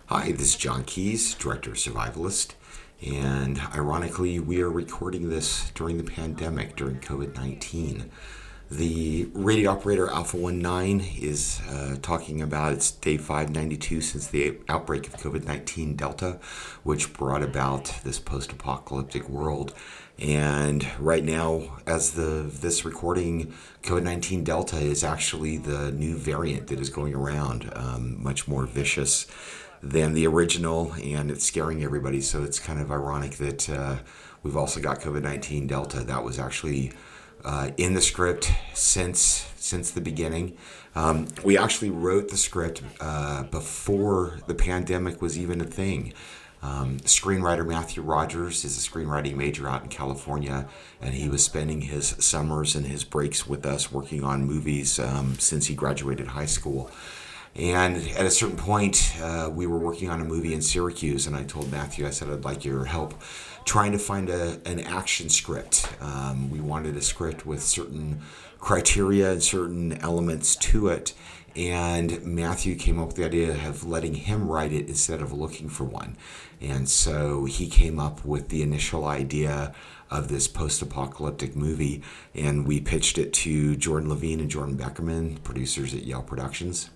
Hi, this is John Keys, Director of Survivalist, and ironically, we are recording this during the pandemic, during COVID-19. The radio operator Alpha 19 is talking about it's day 592 since the outbreak of COVID-19 Delta, which brought about this post-apocalyptic world. And right now, as this recording, COVID-19 Delta is actually the new variant that is going around, much more vicious than the original, and it's scaring everybody. So it's kind of ironic that we've also got COVID-19 Delta. That was actually in the script since the beginning. We actually wrote the script before the pandemic was even a thing. Screenwriter Matthew Rogers is a screenwriting major out in California, and he was spending his summers and his breaks with us working on movies since he graduated high school. And at a certain point, we were working on a movie in Syracuse, and I told Matthew, I said, I'd like your help trying to find an action script. We wanted a script with certain criteria and certain elements to it. And Matthew came up with the idea of letting him write it instead of looking for one. And so he came up with the initial idea of this post-apocalyptic movie, and we pitched it to Jordan Levine and Jordan Beckerman, producers at Yale Productions,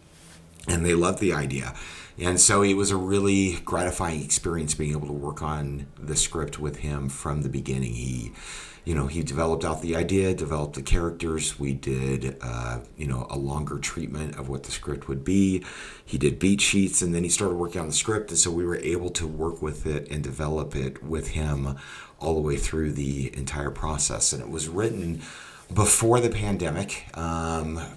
and they loved the idea. And so it was a really gratifying experience being able to work on the script with him from the beginning. He developed out the idea, developed the characters. We did, a longer treatment of what the script would be. He did beat sheets, and then he started working on the script. And so we were able to work with it and develop it with him all the way through the entire process. And it was written before the pandemic.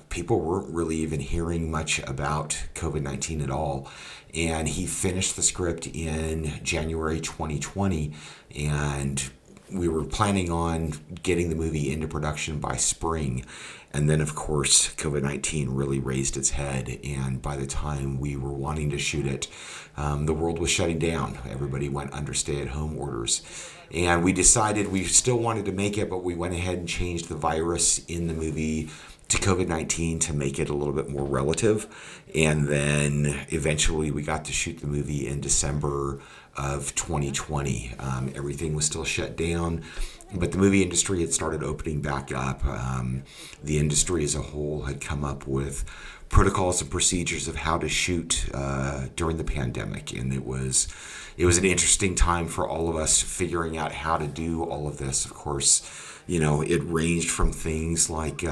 People weren't really even hearing much about COVID-19 at all. And he finished the script in January 2020, and we were planning on getting the movie into production by spring. And then, of course, COVID-19 really raised its head. And by the time we were wanting to shoot it, the world was shutting down. Everybody went under stay-at-home orders. And we decided we still wanted to make it, but we went ahead and changed the virus in the movie to COVID-19 to make it a little bit more relative. And then eventually we got to shoot the movie in December of 2020. Everything was still shut down, but the movie industry had started opening back up. The industry as a whole had come up with protocols and procedures of how to shoot during the pandemic, and it was an interesting time for all of us figuring out how to do all of this. Of course, it ranged from things like,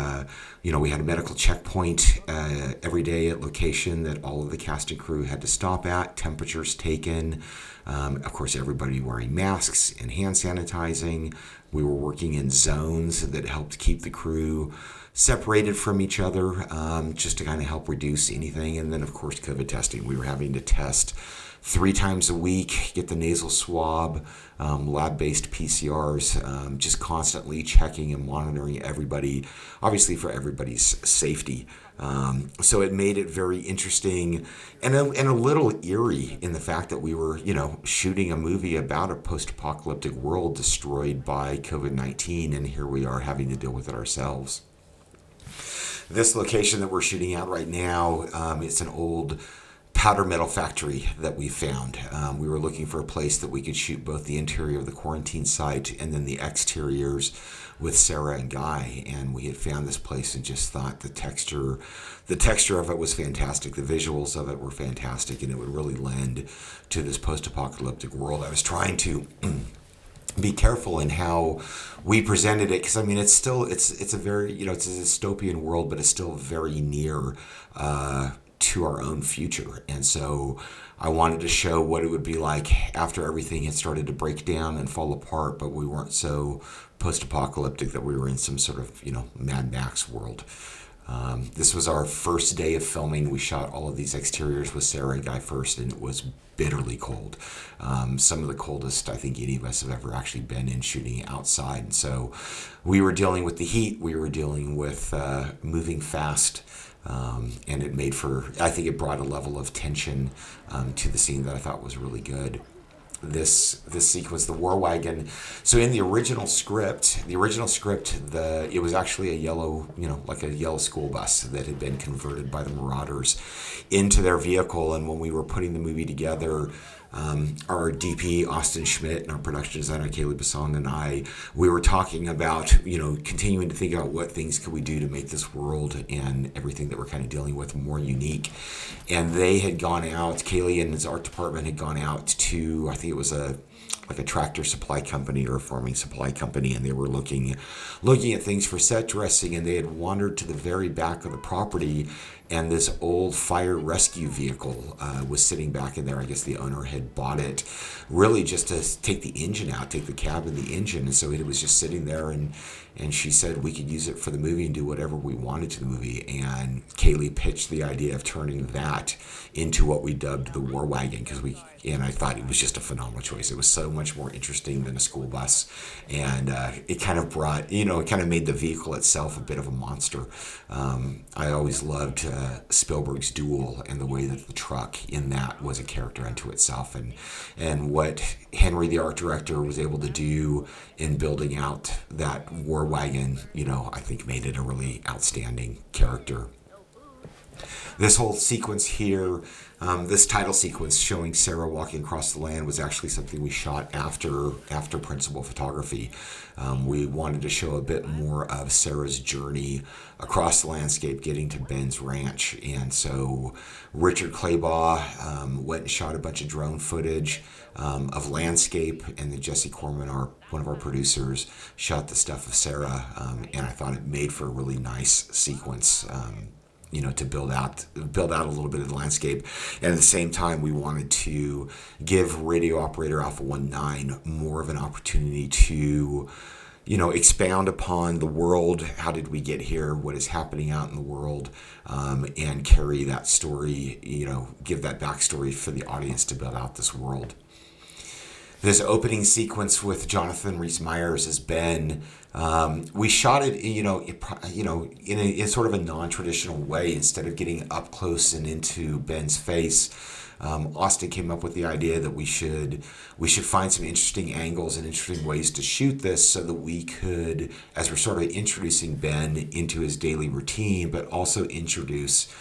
we had a medical checkpoint every day at location that all of the cast and crew had to stop at, temperatures taken, of course, everybody wearing masks and hand sanitizing. We were working in zones that helped keep the crew separated from each other, just to kind of help reduce anything. And then, of course, COVID testing. We were having to test 3 times a week, get the nasal swab, lab-based PCRs, just constantly checking and monitoring everybody, obviously for everybody's safety. So it made it very interesting and a little eerie in the fact that we were, shooting a movie about a post-apocalyptic world destroyed by COVID-19, and here we are having to deal with it ourselves. This location that we're shooting at right now, it's an old powder metal factory that we found. We were looking for a place that we could shoot both the interior of the quarantine site and then the exteriors with Sarah and Guy, and we had found this place and just thought the texture of it was fantastic. The visuals of it were fantastic, and it would really lend to this post-apocalyptic world. I was trying to be careful in how we presented it, because it's a very it's a dystopian world, but it's still very near to our own future. And so I wanted to show what it would be like after everything had started to break down and fall apart, but we weren't so post-apocalyptic that we were in some sort of Mad Max world. This was our first day of filming. We shot all of these exteriors with Sarah and Guy first, and it was bitterly cold. Some of the coldest I think any of us have ever actually been in shooting outside. And so we were dealing with the heat. We were dealing with moving fast. And I think it brought a level of tension to the scene that I thought was really good. this sequence, the war wagon. So in the original script, it was actually a yellow, like a yellow school bus that had been converted by the Marauders into their vehicle. And when we were putting the movie together, our DP Austin Schmidt and our production designer Kaylee Basong and I, we were talking about continuing to think about what things could we do to make this world and everything that we're kind of dealing with more unique. And they had gone out. Kaylee and his art department had gone out to, I think it was a tractor supply company or a farming supply company, and they were looking at things for set dressing, and they had wandered to the very back of the property, and this old fire rescue vehicle was sitting back in there. I guess the owner had bought it really just to take the engine out, take the cab and the engine, and so it was just sitting there, and she said we could use it for the movie and do whatever we wanted to the movie. And Kaylee pitched the idea of turning that into what we dubbed the War Wagon, and I thought it was just a phenomenal choice. It was so much more interesting than a school bus, and it kind of brought, it kind of made the vehicle itself a bit of a monster. I always loved Spielberg's Duel and the way that the truck in that was a character unto itself, and what Henry, the art director, was able to do in building out that war wagon, I think made it a really outstanding character. This whole sequence here, this title sequence showing Sarah walking across the land, was actually something we shot after principal photography. We wanted to show a bit more of Sarah's journey across the landscape getting to Ben's ranch. And so Richard Claybaugh went and shot a bunch of drone footage of landscape, and then Jesse Corman, one of our producers, shot the stuff of Sarah, and I thought it made for a really nice sequence. To build out a little bit of the landscape. And at the same time, we wanted to give radio operator Alpha 19 more of an opportunity to, expound upon the world. How did we get here? What is happening out in the world? And carry that story, give that backstory for the audience to build out this world. This opening sequence with Jonathan Rhys-Meyers as Ben, we shot it, in sort of a non-traditional way. Instead of getting up close and into Ben's face, Austin came up with the idea that we should find some interesting angles and interesting ways to shoot this, so that we could, as we're sort of introducing Ben into his daily routine, but also introduce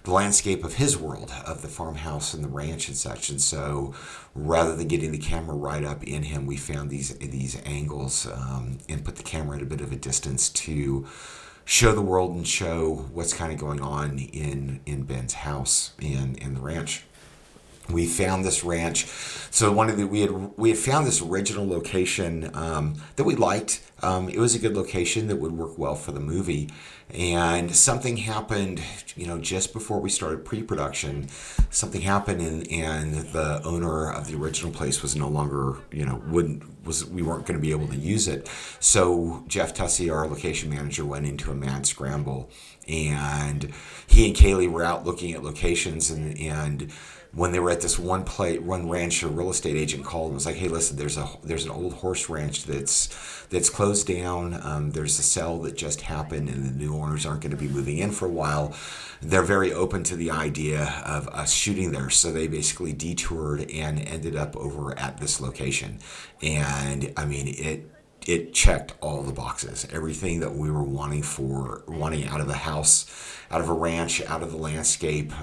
the landscape of his world, of the farmhouse and the ranch and such. And so rather than getting the camera right up in him, we found these angles and put the camera at a bit of a distance to show the world and show what's kind of going on in Ben's house and in the ranch. We found this ranch. So we had found this original location that we liked. It was a good location that would work well for the movie. And something happened, just before we started pre-production. Something happened, and the owner of the original place was no longer, we weren't going to be able to use it. So Jeff Tussey, our location manager, went into a mad scramble, and he and Kaylee were out looking at locations, and when they were at this one ranch, a real estate agent called and was like, "Hey, listen, there's an old horse ranch that's closed down. There's a sale that just happened, and the new owners aren't going to be moving in for a while. They're very open to the idea of us shooting there." So they basically detoured and ended up over at this location, and I mean it checked all the boxes, everything that we were wanting out of the house, out of a ranch, out of the landscape,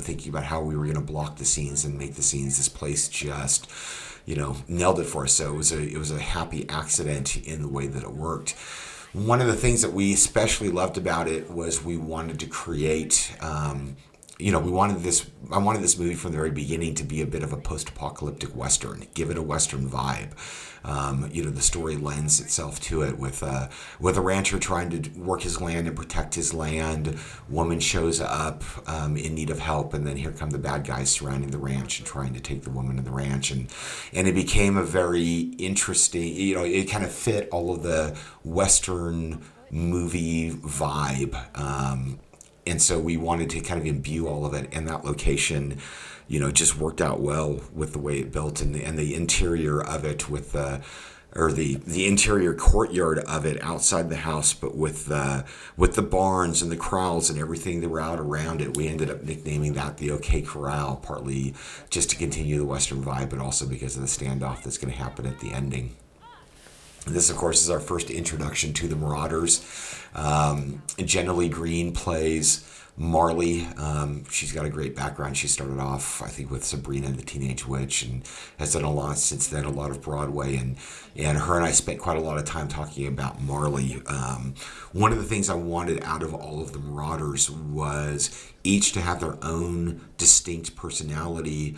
thinking about how we were going to block the scenes and make the scenes. This place just, nailed it for us. So it was a happy accident in the way that it worked. One of the things that we especially loved about it was we wanted to create, I wanted this movie from the very beginning to be a bit of a post-apocalyptic Western, give it a Western vibe. The story lends itself to it with a rancher trying to work his land and protect his land. Woman shows up in need of help, and then here come the bad guys surrounding the ranch and trying to take the woman and the ranch. And it became a very interesting, it kind of fit all of the Western movie vibe. And so we wanted to kind of imbue all of it, and that location, just worked out well with the way it built and the interior of it with the or the interior courtyard of it outside the house, but with the barns and the corrals and everything that were out around it. We ended up nicknaming that the OK Corral, partly just to continue the Western vibe, but also because of the standoff that's going to happen at the ending. This, of course, is our first introduction to the Marauders. Jenna Lee Green plays Marley. She's got a great background. She started off, I think, with Sabrina the Teenage Witch and has done a lot since then, a lot of Broadway. And her and I spent quite a lot of time talking about Marley. One of the things I wanted out of all of the Marauders was each to have their own distinct personality,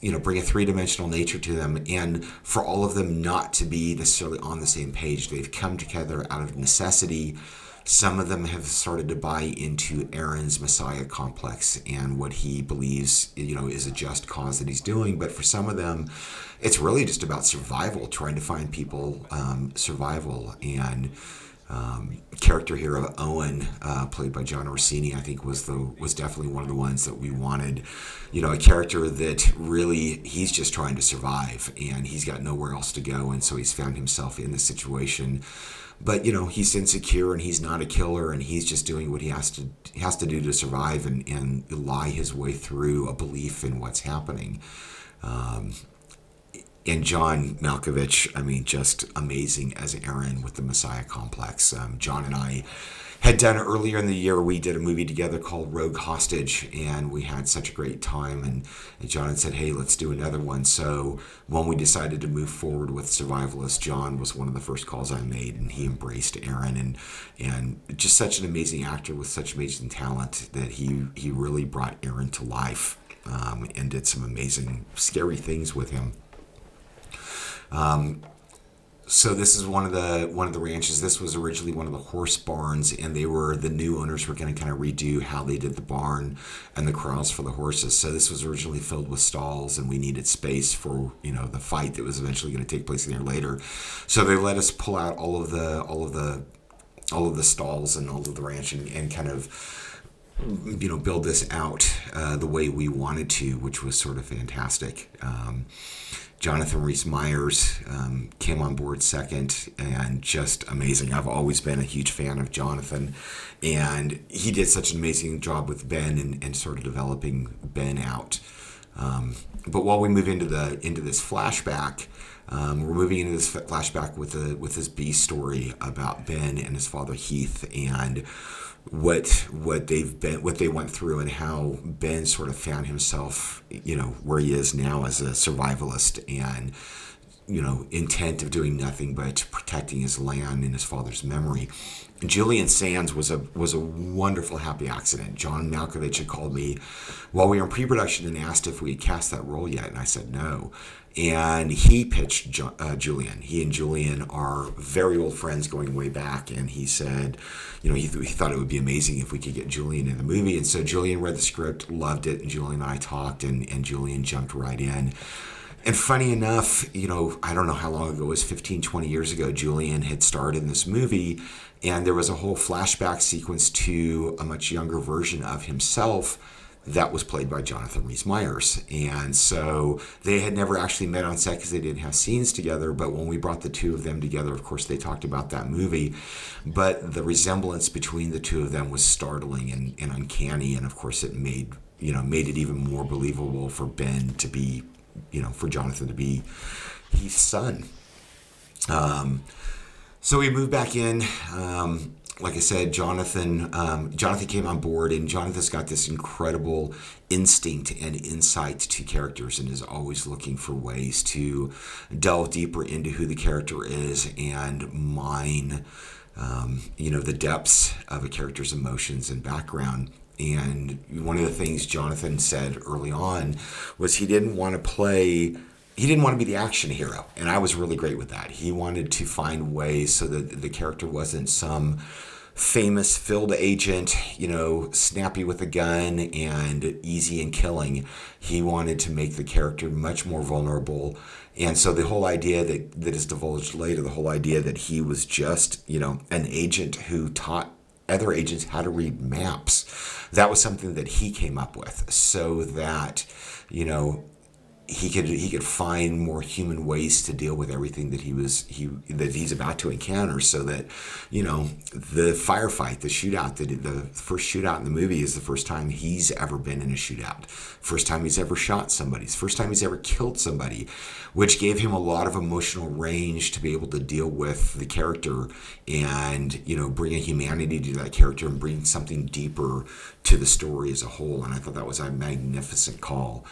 bring a three-dimensional nature to them, and for all of them not to be necessarily on the same page. They've come together out of necessity. Some of them have started to buy into Aaron's Messiah complex and what he believes, is a just cause that he's doing. But for some of them, it's really just about survival, trying to find people survival. And character here of Owen, played by John Orsini, I think was definitely one of the ones that we wanted. A character that really, he's just trying to survive and he's got nowhere else to go, and so he's found himself in this situation. But he's insecure and he's not a killer, and he's just doing what he has to do to survive and lie his way through a belief in what's happening. And John Malkovich, just amazing as Aaron with the Messiah complex. John and I had done earlier in the year, we did a movie together called Rogue Hostage, and we had such a great time. And John had said, hey, let's do another one. So when we decided to move forward with Survivalist, John was one of the first calls I made, and he embraced Aaron, and just such an amazing actor with such amazing talent that he really brought Aaron to life, and did some amazing, scary things with him. So this is one of the ranches. This was originally one of the horse barns, and the new owners were going to kind of redo how they did the barn and the corrals for the horses. So this was originally filled with stalls, and we needed space for the fight that was eventually going to take place in there later. So they let us pull out all of the stalls and all of the ranch and kind of build this out the way we wanted to, which was sort of fantastic. Jonathan Rhys-Meyers came on board second, and just amazing. I've always been a huge fan of Jonathan, and he did such an amazing job with Ben and sort of developing Ben out. But while we move into this flashback, we're moving into this flashback with this B story about Ben and his father Heath, and what they went through, and how Ben sort of found himself, where he is now as a survivalist, and intent of doing nothing but protecting his land in his father's memory. Julian Sands was a wonderful happy accident. John Malkovich had called me while we were in pre-production and asked if we had cast that role yet, and I said no. And he pitched Julian. He and Julian are very old friends going way back, and he said, he thought it would be amazing if we could get Julian in the movie. And so Julian read the script, loved it, and Julian and I talked, and Julian jumped right in. And funny enough, I don't know how long ago, it was 15, 20 years ago, Julian had starred in this movie, and there was a whole flashback sequence to a much younger version of himself that was played by Jonathan Rhys-Meyers. And so they had never actually met on set because they didn't have scenes together. But when we brought the two of them together, of course, they talked about that movie. But the resemblance between the two of them was startling and uncanny. And of course, it made it even more believable for Ben to be, for Jonathan to be Heath's son. So we moved back in. Like I said, Jonathan came on board, and Jonathan's got this incredible instinct and insight to characters, and is always looking for ways to delve deeper into who the character is and mine, the depths of a character's emotions and background. And one of the things Jonathan said early on was he didn't want to be the action hero, and I was really great with that. He wanted to find ways so that the character wasn't some famous field agent, snappy with a gun and easy in killing. He wanted to make the character much more vulnerable. And so the whole idea that is divulged later, the whole idea that he was just, an agent who taught other agents how to read maps, that was something that he came up with, so that, he could find more human ways to deal with everything that he's about to encounter, so that, the firefight, the shootout, the first shootout in the movie is the first time he's ever been in a shootout, first time he's ever shot somebody, first time he's ever killed somebody, which gave him a lot of emotional range to be able to deal with the character and, bring a humanity to that character and bring something deeper to the story as a whole. And I thought that was a magnificent call.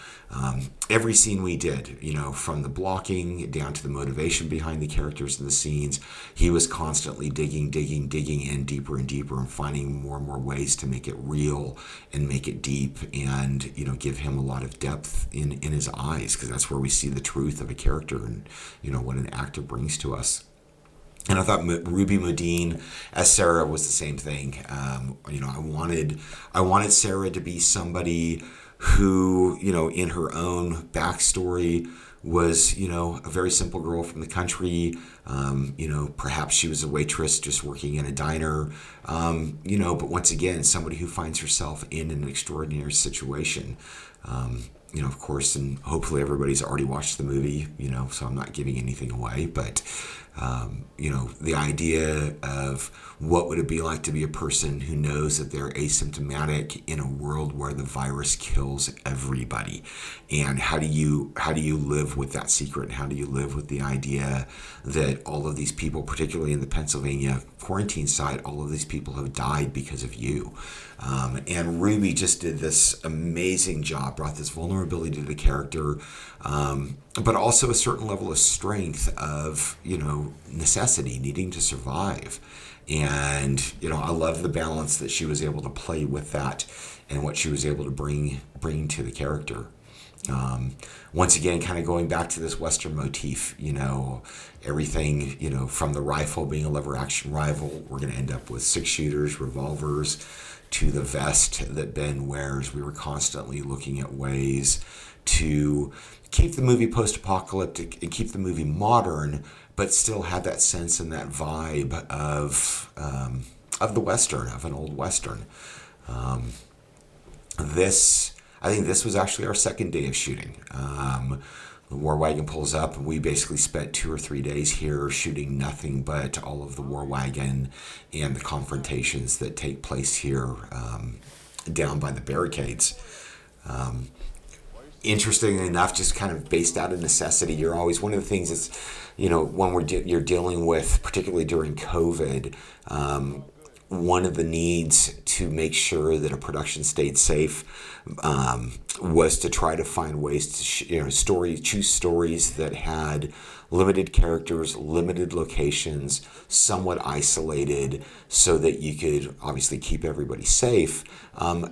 Every scene we did, from the blocking down to the motivation behind the characters and the scenes, he was constantly digging in deeper and deeper and finding more and more ways to make it real and make it deep and, give him a lot of depth in his eyes, because that's where we see the truth of a character and, what an actor brings to us. And I thought Ruby Modine as Sarah was the same thing. I wanted Sarah to be somebody who, in her own backstory was, a very simple girl from the country. Perhaps she was a waitress just working in a diner, but once again, somebody who finds herself in an extraordinary situation. Of course, and hopefully everybody's already watched the movie, so I'm not giving anything away, but, the idea of what would it be like to be a person who knows that they're asymptomatic in a world where the virus kills everybody, and how do you live with that secret, and how do you live with the idea that all of these people, particularly in the Pennsylvania quarantine site, all of these people have died because of you. And Ruby just did this amazing job, brought this vulnerability to the character, but also a certain level of strength of, necessity, needing to survive. And, I love the balance that she was able to play with that and what she was able to bring to the character. Once again, kind of going back to this Western motif, everything, from the rifle being a lever action rifle, we're going to end up with 6-shooters, revolvers, to the vest that Ben wears. We were constantly looking at ways to keep the movie post-apocalyptic and keep the movie modern, but still have that sense and that vibe of the Western, of an old Western. I think this was actually our second day of shooting. The war wagon pulls up, and we basically spent 2 or 3 days here shooting nothing but all of the war wagon and the confrontations that take place here down by the barricades. Interestingly enough, just kind of based out of necessity, you're always, one of the things is, when you're dealing with, particularly during COVID, one of the needs to make sure that a production stayed safe was to try to find ways to choose stories that had limited characters, limited locations, somewhat isolated, so that you could obviously keep everybody safe,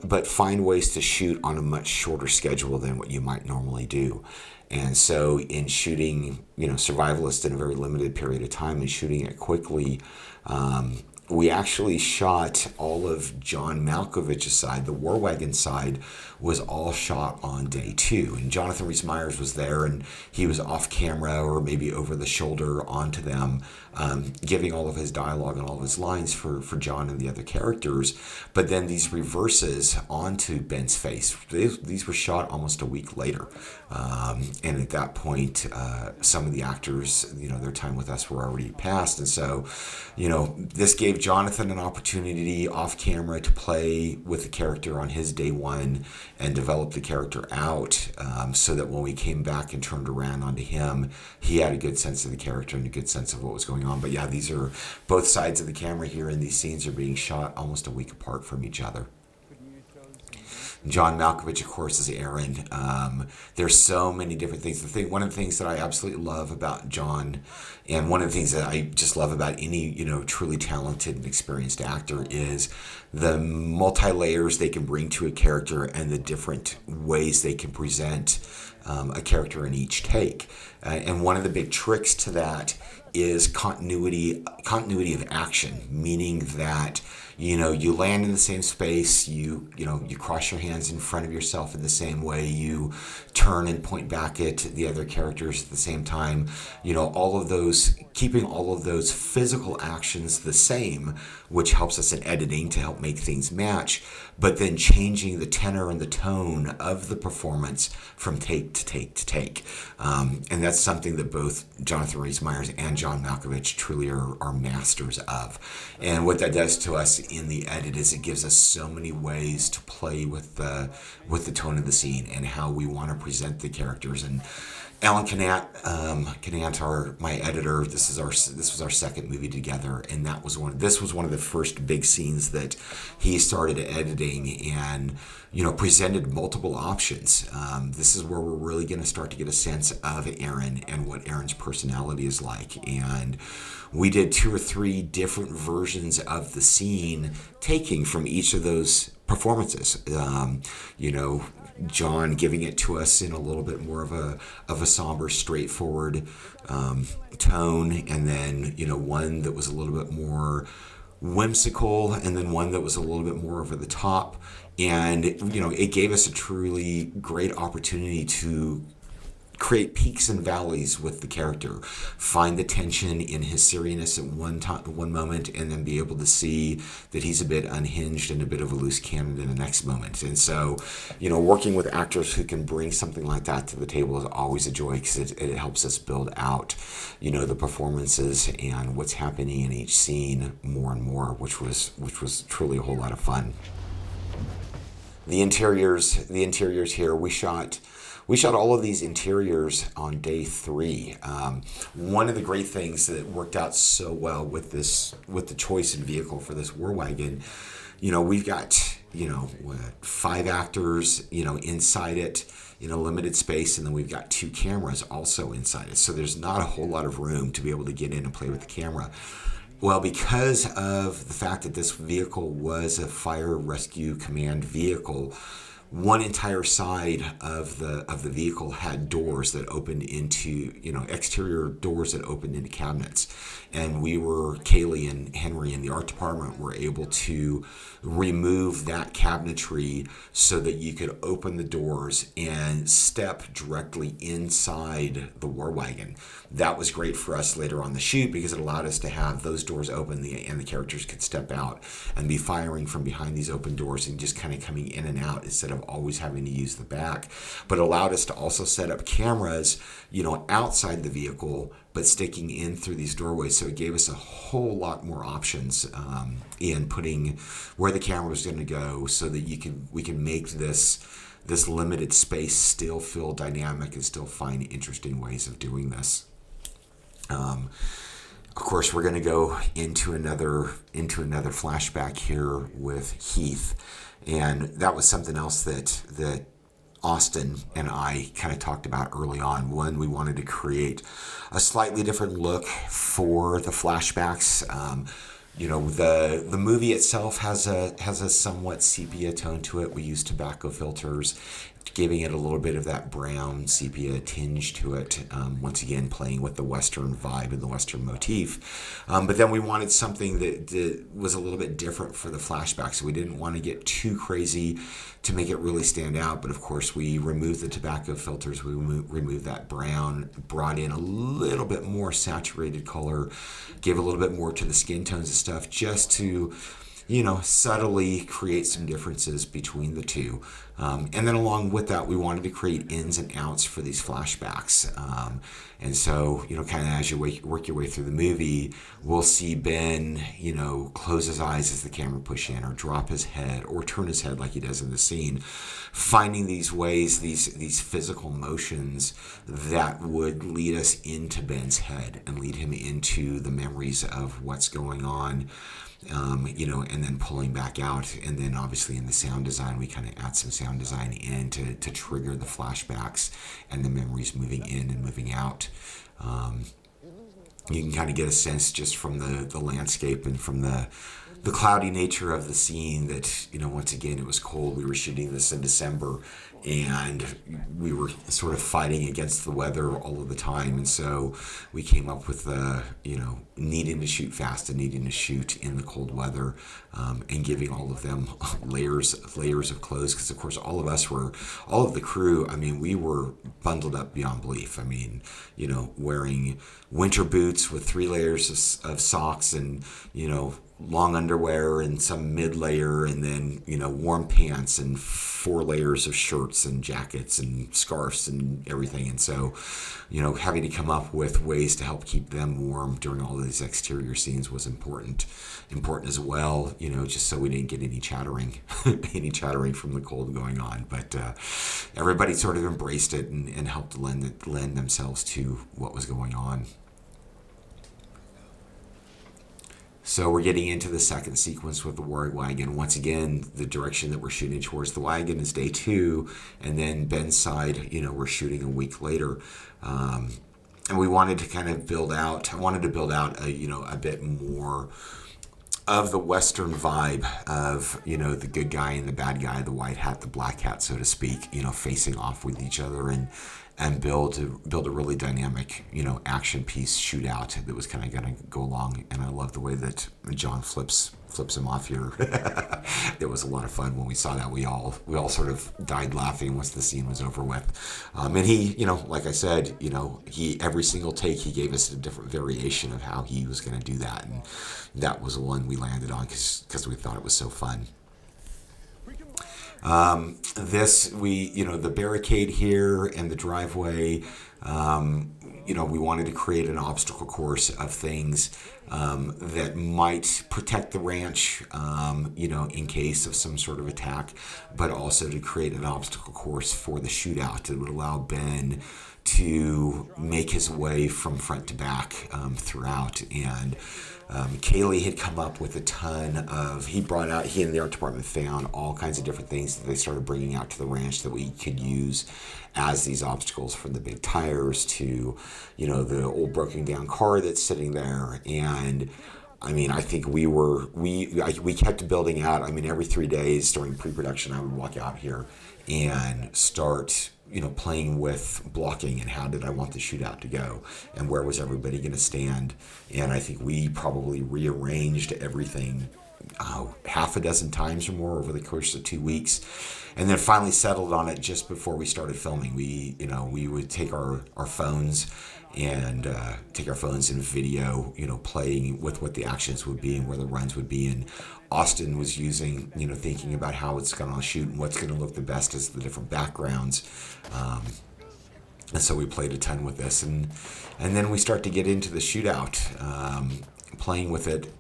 but find ways to shoot on a much shorter schedule than what you might normally do. And so in shooting, Survivalist in a very limited period of time and shooting it quickly, we actually shot all of John Malkovich's side. The War Wagon side was all shot on day 2. And Jonathan Rhys-Meyers was there, and he was off camera or maybe over the shoulder onto them, giving all of his dialogue and all of his lines for John and the other characters. But then these reverses onto Ben's face, these were shot almost a week later. And at that point, some of the actors, their time with us were already past. And so, this gave Jonathan an opportunity off camera to play with the character on his day 1 and develop the character out, so that when we came back and turned around onto him, he had a good sense of the character and a good sense of what was going on. But yeah, these are both sides of the camera here, and these scenes are being shot almost a week apart from each other. John Malkovich, of course, is Aaron. There's so many different things. One of the things that I absolutely love about John, and one of the things that I just love about any, truly talented and experienced actor, is the multi-layers they can bring to a character and the different ways they can present a character in each take. And one of the big tricks to that is continuity of action, meaning that you land in the same space, you cross your hands in front of yourself in the same way, you turn and point back at the other characters at the same time. All of those keeping all of those physical actions the same, which helps us in editing to help make things match, but then changing the tenor and the tone of the performance from take to take to take. And that's something that both Jonathan Rhys-Meyers and John Malkovich truly are masters of. And what that does to us in the edit is it gives us so many ways to play with the tone of the scene and how we want to present the characters. And Alan Canant, my editor, this was our second movie together, and this was one of the first big scenes that he started editing, and presented multiple options. This is where we're really going to start to get a sense of Aaron and what Aaron's personality is like, and we did 2 or 3 different versions of the scene, taking from each of those performances. John giving it to us in a little bit more of a somber, straightforward tone, and then one that was a little bit more whimsical, and then one that was a little bit more over the top. And it gave us a truly great opportunity to create peaks and valleys with the character, find the tension in his seriousness at one moment, and then be able to see that he's a bit unhinged and a bit of a loose cannon in the next moment. And so, working with actors who can bring something like that to the table is always a joy, because it helps us build out, the performances and what's happening in each scene more and more, which was truly a whole lot of fun. The interiors here, we shot all of these interiors on day 3. One of the great things that worked out so well with the choice in vehicle for this war wagon, we've got 5 actors inside it in a limited space, and then we've got 2 cameras also inside it. So there's not a whole lot of room to be able to get in and play with the camera. Well, because of the fact that this vehicle was a fire rescue command vehicle, one entire side of the vehicle had doors that opened into, exterior doors that opened into cabinets. And Kaylee and Henry in the art department were able to remove that cabinetry so that you could open the doors and step directly inside the war wagon. That was great for us later on the shoot, because it allowed us to have those doors open and the characters could step out and be firing from behind these open doors and just kind of coming in and out instead of always having to use the back. But it allowed us to also set up cameras, outside the vehicle, but sticking in through these doorways. So it gave us a whole lot more options in putting where the camera was going to go, so that we can make this limited space still feel dynamic and still find interesting ways of doing this. Of course, we're going to go into another flashback here with Heath, and that was something else that Austin and I kind of talked about early on. One, we wanted to create a slightly different look for the flashbacks. The movie itself has a somewhat sepia tone to it. We use tobacco filters, giving it a little bit of that brown sepia tinge to it. Once again, playing with the Western vibe and the Western motif. But then we wanted something that was a little bit different for the flashback. So we didn't want to get too crazy to make it really stand out. But of course, we removed the tobacco filters. We removed that brown, brought in a little bit more saturated color, gave a little bit more to the skin tones and stuff, just to subtly create some differences between the two. And then along with that, we wanted to create ins and outs for these flashbacks. And so, kind of as you work your way through the movie, we'll see Ben, close his eyes as the camera push in, or drop his head, or turn his head like he does in the scene, finding these ways, these physical motions that would lead us into Ben's head and lead him into the memories of what's going on. And then pulling back out. And then obviously in the sound design, we kind of add some sound design in to trigger the flashbacks and the memories moving in and moving out. You can kind of get a sense just from the landscape and from the cloudy nature of the scene that, once again, it was cold. We were shooting this in December, and we were sort of fighting against the weather all of the time. And so we came up with needing to shoot fast and needing to shoot in the cold weather, and giving all of them layers of clothes, because of course all of the crew, I mean, we were bundled up beyond belief. I mean, wearing winter boots with 3 layers of socks, and long underwear and some mid layer, and then warm pants and 4 layers of shirts and jackets and scarves and everything. And so having to come up with ways to help keep them warm during all of these exterior scenes was important as well, just so we didn't get any chattering from the cold going on. But everybody sort of embraced it and helped lend themselves to what was going on. So we're getting into the second sequence with the war wagon. Once again, the direction that we're shooting towards the wagon is day 2, and then Ben's side, we're shooting a week later. And we wanted to kind of build out a bit more of the Western vibe of, the good guy and the bad guy, the white hat, the black hat, so to speak, facing off with each other, and build a really dynamic, action piece shootout that was kind of going to go along. And I love the way that John flips him off here. It was a lot of fun when we saw that. We all sort of died laughing once the scene was over with. And he, like I said, he, every single take, he gave us a different variation of how he was going to do that. And that was the one we landed on because we thought it was so fun. The barricade here and the driveway, we wanted to create an obstacle course of things that might protect the ranch, in case of some sort of attack, but also to create an obstacle course for the shootout that would allow Ben to make his way from front to back throughout. And Kaylee had come up with a ton of, he and the art department found all kinds of different things that they started bringing out to the ranch that we could use as these obstacles, from the big tires to, the old broken down car that's sitting there. And I mean, I think we kept building out. I mean, every 3 days during pre-production, I would walk out here and start playing with blocking and how did I want the shootout to go and where was everybody going to stand. And I think we probably rearranged everything half a dozen times or more over the course of 2 weeks, and then finally settled on it just before we started filming. We would take our phones and video, playing with what the actions would be and where the runs would be. And Austin was using, thinking about how it's going to shoot and what's going to look the best as the different backgrounds. And so we played a ton with this. And then we start to get into the shootout, playing with it.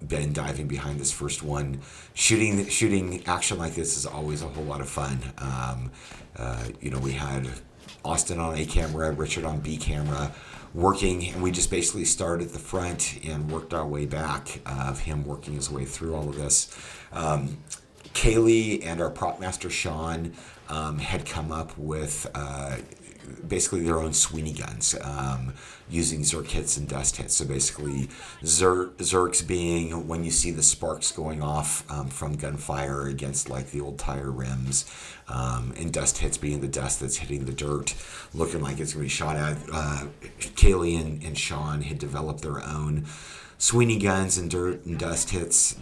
Ben diving behind this first one. Shooting action like this is always a whole lot of fun. We had Austin on A camera, Richard on B camera, working, and we just basically started at the front and worked our way back, of him working his way through all of this. Kaylee and our prop master Sean had come up with basically their own Sweeney guns, using Zerk hits and dust hits. So basically, Zerks being when you see the sparks going off from gunfire against like the old tire rims, and dust hits being the dust that's hitting the dirt, looking like it's going to be shot at. Kaylee and Sean had developed their own Sweeney guns and dirt and dust hits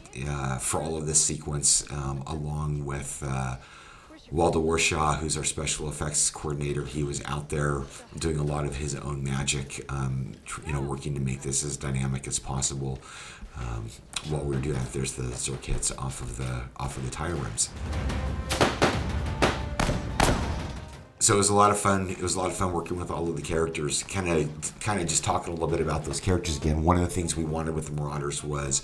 for all of this sequence, along with Waldo Warshaw, who's our special effects coordinator. He was out there doing a lot of his own magic, working to make this as dynamic as possible. While we were doing that, there's the Zerk hits off of the tire rims. So it was a lot of fun. It was a lot of fun working with all of the characters. Kind of just talking a little bit about those characters again. One of the things we wanted with the Marauders was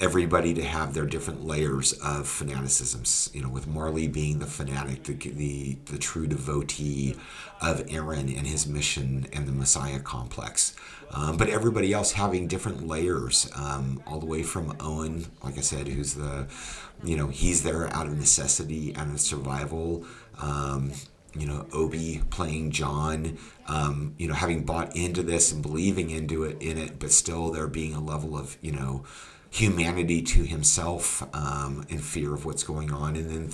everybody to have their different layers of fanaticisms. With Marley being the fanatic, the true devotee of Aaron and his mission and the Messiah complex. But everybody else having different layers, all the way from Owen, like I said, who's he's there out of necessity and of survival. Obi playing John, having bought into this and believing in it, but still there being a level of, humanity to himself, in fear of what's going on. And then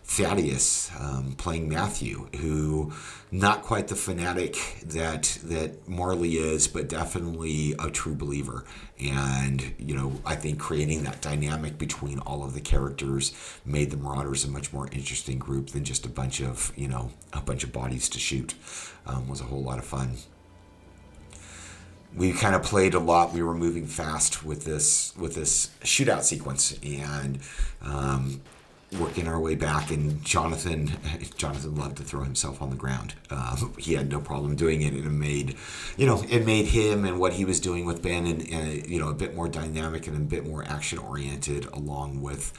Thaddeus, playing Matthew, who not quite the fanatic that Marley is, but definitely a true believer. And, I think creating that dynamic between all of the characters made the Marauders a much more interesting group than just a bunch of bodies to shoot. Was a whole lot of fun. We kind of played a lot. We were moving fast with this shootout sequence, and working our way back. And Jonathan loved to throw himself on the ground. He had no problem doing it, and it made him and what he was doing with Ben and a bit more dynamic and a bit more action oriented, along with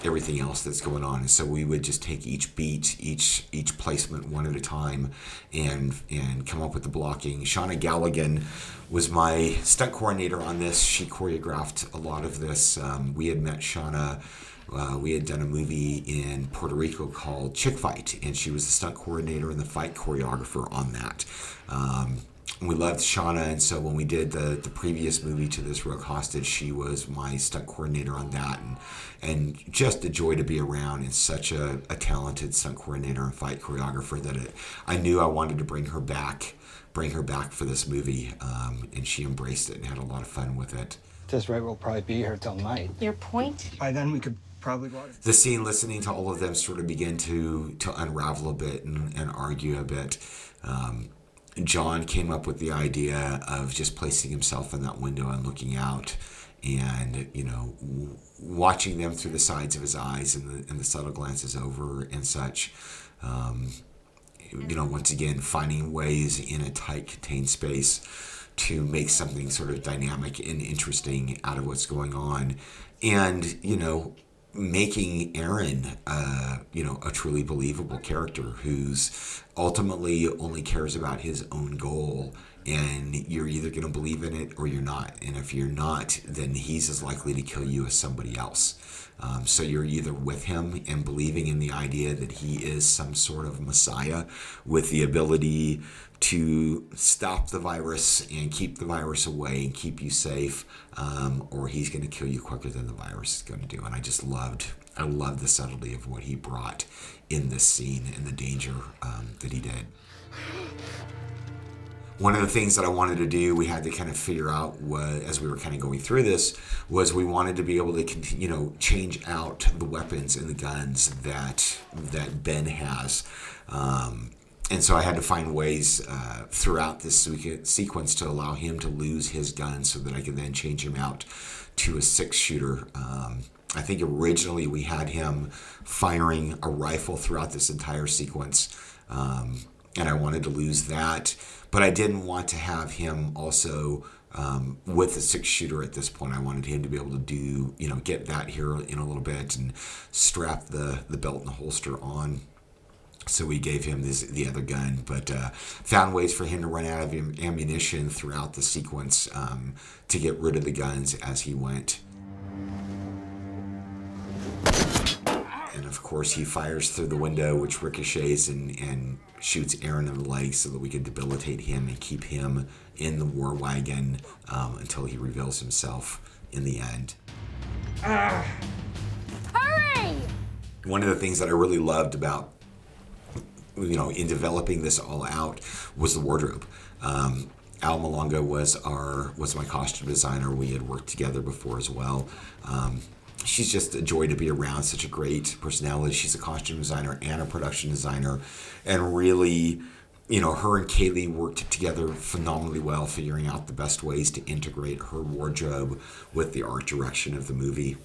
everything else that's going on. And so we would just take each beat, each placement one at a time, and come up with the blocking. Shauna Galligan was my stunt coordinator on this. She choreographed a lot of this. We had met Shauna. We had done a movie in Puerto Rico called Chick Fight, and she was the stunt coordinator and the fight choreographer on that. We loved Shauna, and so when we did the previous movie to this, Rogue Hostage, she was my stunt coordinator on that, and just a joy to be around, and such a talented stunt coordinator and fight choreographer that I knew I wanted to bring her back for this movie, and she embraced it and had a lot of fun with it. At this rate, we'll probably be here till night. Your point? By then, we could probably go out. The scene, listening to all of them sort of begin to unravel a bit and argue a bit. John came up with the idea of just placing himself in that window and looking out, and watching them through the sides of his eyes and the subtle glances over and such. Once again, finding ways in a tight, contained space to make something sort of dynamic and interesting out of what's going on, and making Aaron a truly believable character who's ultimately only cares about his own goal, and you're either going to believe in it or you're not, and if you're not, then he's as likely to kill you as somebody else. So you're either with him and believing in the idea that he is some sort of messiah with the ability to stop the virus and keep the virus away and keep you safe, or he's going to kill you quicker than the virus is going to do. And I loved the subtlety of what he brought in this scene and the danger that he did. One of the things that I wanted to do, we had to kind of figure out, as we were kind of going through this, was we wanted to be able to change out the weapons and the guns that Ben has. And so I had to find ways throughout this sequence to allow him to lose his gun so that I could then change him out to a 6-shooter. I think originally we had him firing a rifle throughout this entire sequence, and I wanted to lose that. But I didn't want to have him also with a 6-shooter at this point. I wanted him to be able to get that here in a little bit and strap the belt and the holster on. So we gave him the other gun, but found ways for him to run out of ammunition throughout the sequence to get rid of the guns as he went. And of course, he fires through the window, which ricochets and shoots Aaron in the leg so that we could debilitate him and keep him in the war wagon until he reveals himself in the end. Hurry! One of the things that I really loved about in developing this all out was the wardrobe. Al Malonga was my costume designer. We had worked together before as well. She's just a joy to be around, such a great personality. She's a costume designer and a production designer, and really, her and Kaylee worked together phenomenally well, figuring out the best ways to integrate her wardrobe with the art direction of the movie.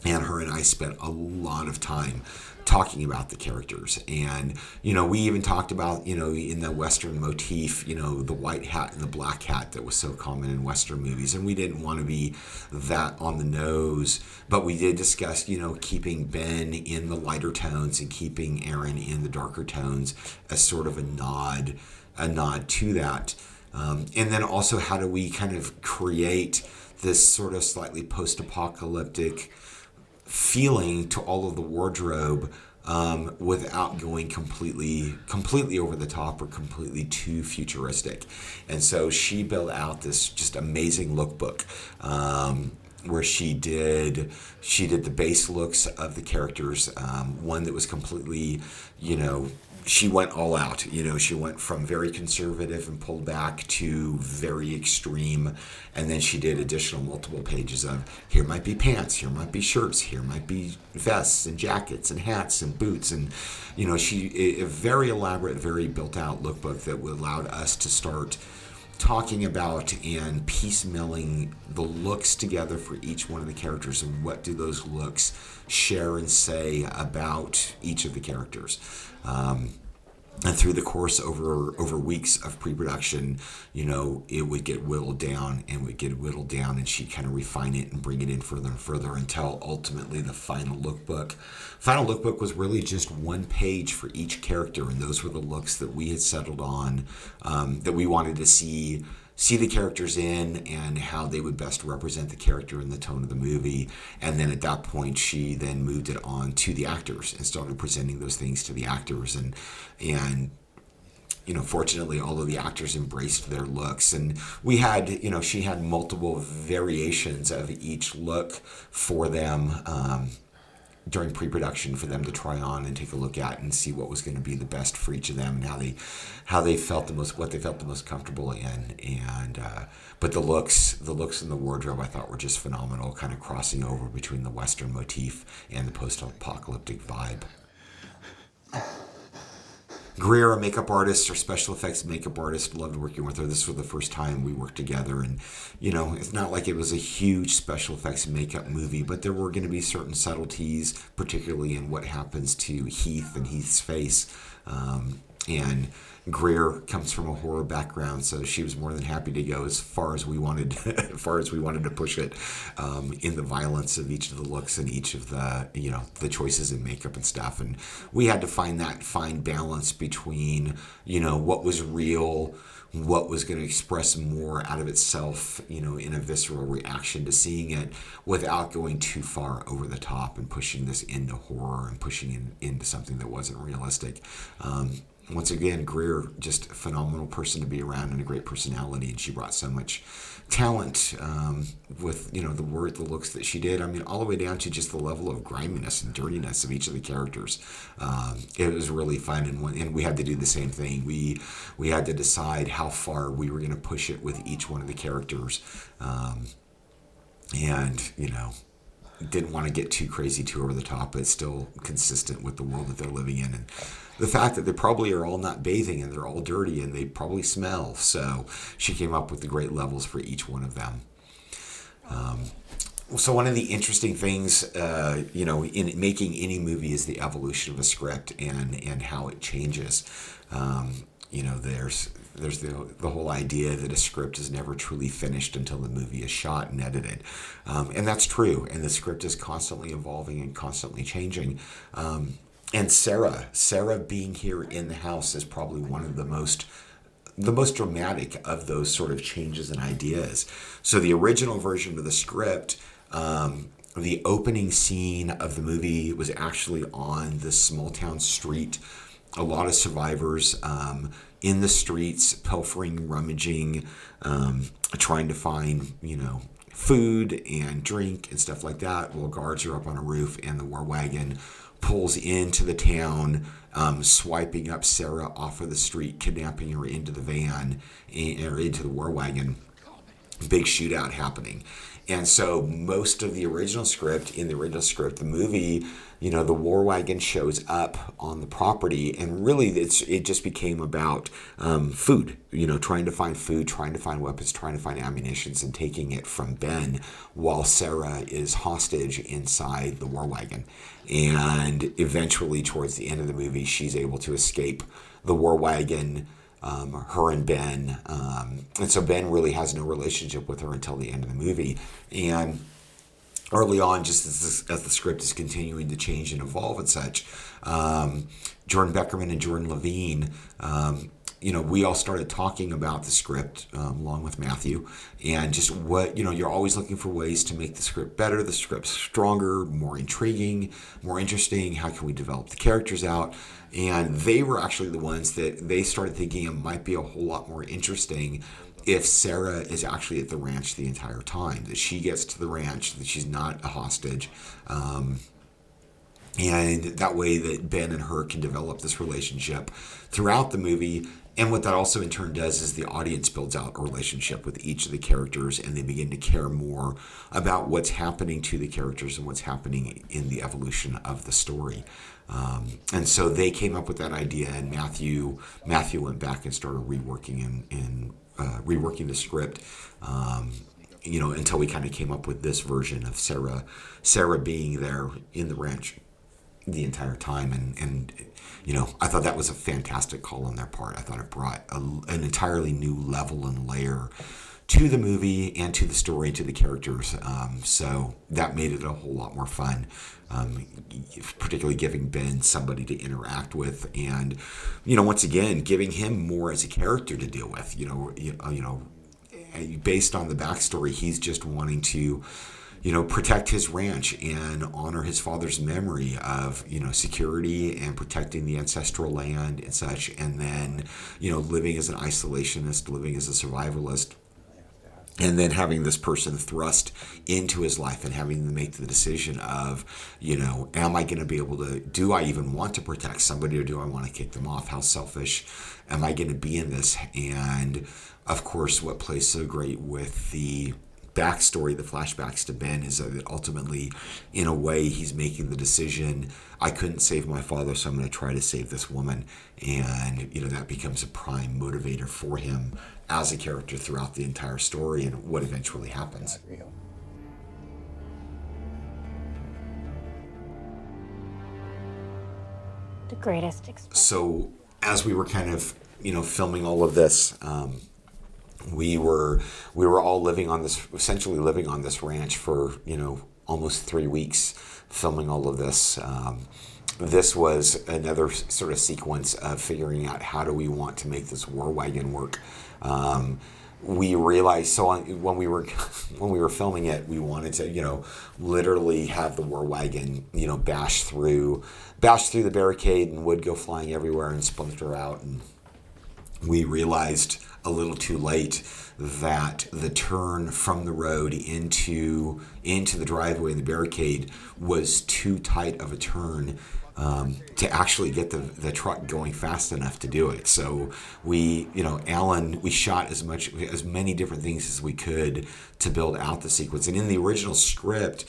And her and I spent a lot of time talking about the characters. And, we even talked about, in the Western motif, the white hat and the black hat that was so common in Western movies. And we didn't want to be that on the nose, but we did discuss, keeping Ben in the lighter tones and keeping Aaron in the darker tones as sort of a nod to that. And then also, how do we kind of create this sort of slightly post-apocalyptic feeling to all of the wardrobe without going completely over the top or completely too futuristic. And so she built out this just amazing lookbook, where she did the base looks of the characters, one that was completely, she went all out. She went from very conservative and pulled back to very extreme. And then she did additional multiple pages of, here might be pants, here might be shirts, here might be vests and jackets and hats and boots. And, a very elaborate, very built out lookbook that allowed us to start talking about and piecemealing the looks together for each one of the characters, and what do those looks share and say about each of the characters. And through the course over weeks of pre-production, it would get whittled down and she'd kind of refine it and bring it in further and further until ultimately the final lookbook. Final lookbook was really just one page for each character, and those were the looks that we had settled on, that we wanted to see the characters in and how they would best represent the character and the tone of the movie. And then at that point, she then moved it on to the actors and started presenting those things to the actors. And fortunately, all of the actors embraced their looks. And we had, she had multiple variations of each look for them, during pre-production, for them to try on and take a look at and see what was going to be the best for each of them and how they felt what they felt the most comfortable in. And but the looks in the wardrobe, I thought, were just phenomenal, kind of crossing over between the Western motif and the post-apocalyptic vibe. Greer, a makeup artist or special effects makeup artist, loved working with her. This was the first time we worked together, and it's not like it was a huge special effects makeup movie, but there were going to be certain subtleties, particularly in what happens to Heath and Heath's face. And Greer comes from a horror background, so she was more than happy to go as far as we wanted, to push it, in the violence of each of the looks and each of the, the choices in makeup and stuff. And we had to find that fine balance between, what was real, what was going to express more out of itself, in a visceral reaction to seeing it, without going too far over the top and pushing this into horror and pushing into something that wasn't realistic. Once again, Greer, just a phenomenal person to be around and a great personality, and she brought so much talent, with the looks that she did. I mean, all the way down to just the level of griminess and dirtiness of each of the characters. It was really fun, and we had to do the same thing. We had to decide how far we were going to push it with each one of the characters, and didn't want to get too crazy, too over the top, but still consistent with the world that they're living in. And the fact that they probably are all not bathing and they're all dirty and they probably smell. So she came up with the great levels for each one of them. So one of the interesting things, in making any movie is the evolution of a script and how it changes. There's the whole idea that a script is never truly finished until the movie is shot and edited. And that's true. And the script is constantly evolving and constantly changing. And Sarah being here in the house is probably one of the most dramatic of those sort of changes in ideas. So the original version of the script, the opening scene of the movie was actually on this small town street. A lot of survivors in the streets, pilfering, rummaging, trying to find, food and drink and stuff like that, while guards are up on a roof and the war wagon pulls into the town, swiping up Sarah off of the street, kidnapping her into the van or into the war wagon. Big shootout happening. And so most of the original script, the movie, the war wagon shows up on the property, and really it just became about food, trying to find food, trying to find weapons, trying to find ammunitions, and taking it from Ben while Sarah is hostage inside the war wagon. And eventually, towards the end of the movie, she's able to escape the war wagon, her and Ben. And so Ben really has no relationship with her until the end of the movie. And early on, just as the script is continuing to change and evolve and such, Jordan Beckerman and Jordan Levine, we all started talking about the script along with Matthew, and just what, you're always looking for ways to make the script better, the script stronger, more intriguing, more interesting. How can we develop the characters out? And they were actually the ones that they started thinking it might be a whole lot more interesting if Sarah is actually at the ranch the entire time, that she gets to the ranch, that she's not a hostage. And that way that Ben and her can develop this relationship throughout the movie. And what that also in turn does is the audience builds out a relationship with each of the characters, and they begin to care more about what's happening to the characters and what's happening in the evolution of the story. And so they came up with that idea, and Matthew went back and started reworking the script. Until we kind of came up with this version of Sarah being there in the ranch the entire time, and I thought that was a fantastic call on their part. I thought it brought an entirely new level and layer to the movie and to the story, to the characters. So that made it a whole lot more fun, particularly giving Ben somebody to interact with, and once again giving him more as a character to deal with. Based on the backstory, he's just wanting to protect his ranch and honor his father's memory of, security and protecting the ancestral land and such. And then, living as an isolationist, living as a survivalist, and then having this person thrust into his life and having to make the decision of, am I going to be able to, do I even want to protect somebody, or do I want to kick them off? How selfish am I going to be in this? And of course, what plays so great with the backstory, the flashbacks to Ben, is that ultimately, in a way, he's making the decision, I couldn't save my father, so I'm going to try to save this woman. And, that becomes a prime motivator for him as a character throughout the entire story and what eventually happens. The greatest experience. So as we were kind of, filming all of this, we were all essentially living on this ranch for, almost 3 weeks, filming all of this. This was another sort of sequence of figuring out how do we want to make this war wagon work. We realized when we were filming it, we wanted to, literally have the war wagon, bash through the barricade, and wood go flying everywhere and splinter out. And we realized a little too late that the turn from the road into the driveway and the barricade was too tight of a turn to actually get the truck going fast enough to do it. So we shot as many different things as we could to build out the sequence. And in the original script,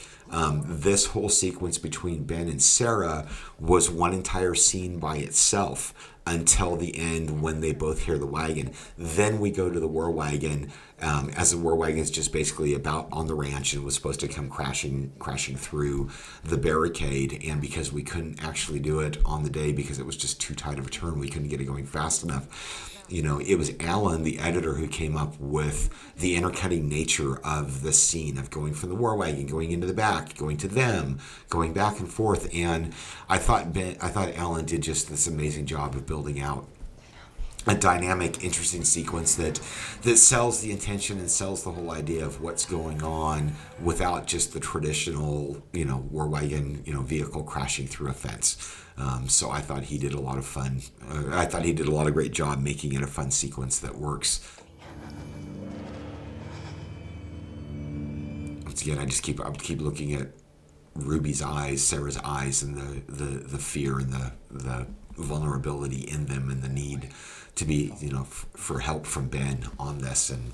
this whole sequence between Ben and Sarah was one entire scene by itself until the end when they both hear the wagon. Then we go to the war wagon, as the war wagon is just basically about on the ranch and was supposed to come crashing through the barricade. And because we couldn't actually do it on the day because it was just too tight of a turn, we couldn't get it going fast enough. It was Alan, the editor, who came up with the intercutting nature of the scene of going from the war wagon, going into the back, going to them, going back and forth. And I thought Alan did just this amazing job of building out a dynamic, interesting sequence that sells the intention and sells the whole idea of what's going on without just the traditional, war wagon, vehicle crashing through a fence. So I thought he did a lot of fun. I thought he did a lot of great job making it a fun sequence that works. Once again, I keep looking at Ruby's eyes, Sarah's eyes, and the fear and the vulnerability in them, and the need to be, for help from Ben on this. And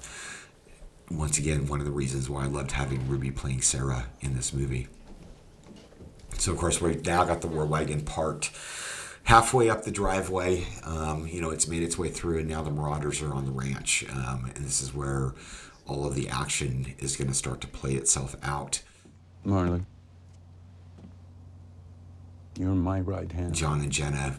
once again, one of the reasons why I loved having Ruby playing Sarah in this movie. So, of course, we've now got the war wagon parked halfway up the driveway. It's made its way through, and now the Marauders are on the ranch. And this is where all of the action is going to start to play itself out. Marley, you're my right hand. John and Jenna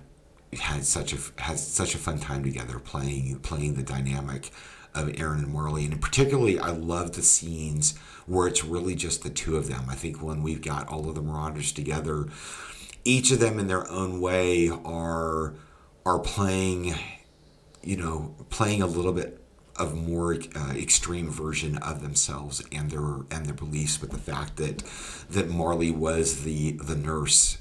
had such a fun time together playing the dynamic of Aaron and Marley. And particularly, I love the scenes where it's really just the two of them. I think when we've got all of the Marauders together, each of them in their own way are playing playing a little bit of more extreme version of themselves and their beliefs, but the fact that Marley was the nurse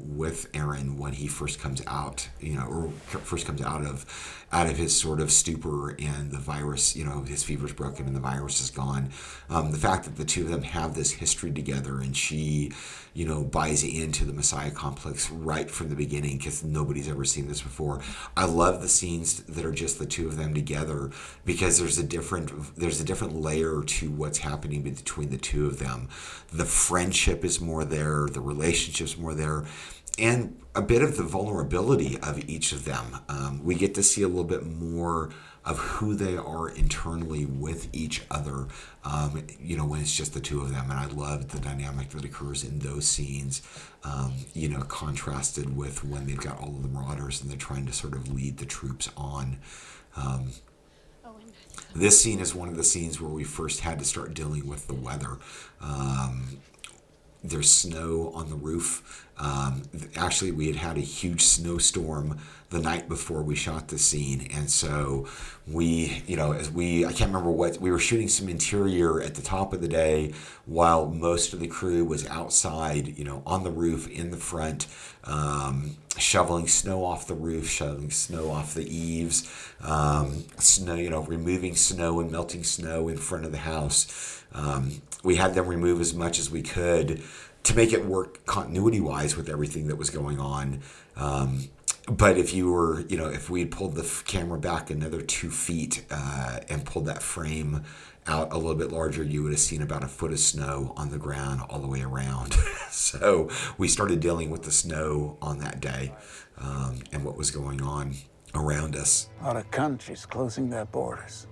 with Aaron when he first comes out, or first comes out of his sort of stupor, and the virus, his fever's broken and the virus is gone. The fact that the two of them have this history together, and she, buys into the Messiah complex right from the beginning because nobody's ever seen this before. I love the scenes that are just the two of them together because there's a different layer to what's happening between the two of them. The friendship is more there, the relationship's more there, and a bit of the vulnerability of each of them. We get to see a little bit more of who they are internally with each other, when it's just the two of them. And I love the dynamic that occurs in those scenes, contrasted with when they've got all of the marauders and they're trying to sort of lead the troops on. This scene is one of the scenes where we first had to start dealing with the weather. There's snow on the roof. Actually, we had a huge snowstorm the night before we shot the scene, and so I can't remember what, we were shooting some interior at the top of the day while most of the crew was outside, on the roof in the front, shoveling snow off the roof, shoveling snow off the eaves, removing snow and melting snow in front of the house. We had them remove as much as we could to make it work continuity-wise with everything that was going on. But if we had pulled the camera back another 2 feet and pulled that frame out a little bit larger, you would have seen about a foot of snow on the ground all the way around. So we started dealing with the snow on that day and what was going on around us. A lot of countries closing their borders.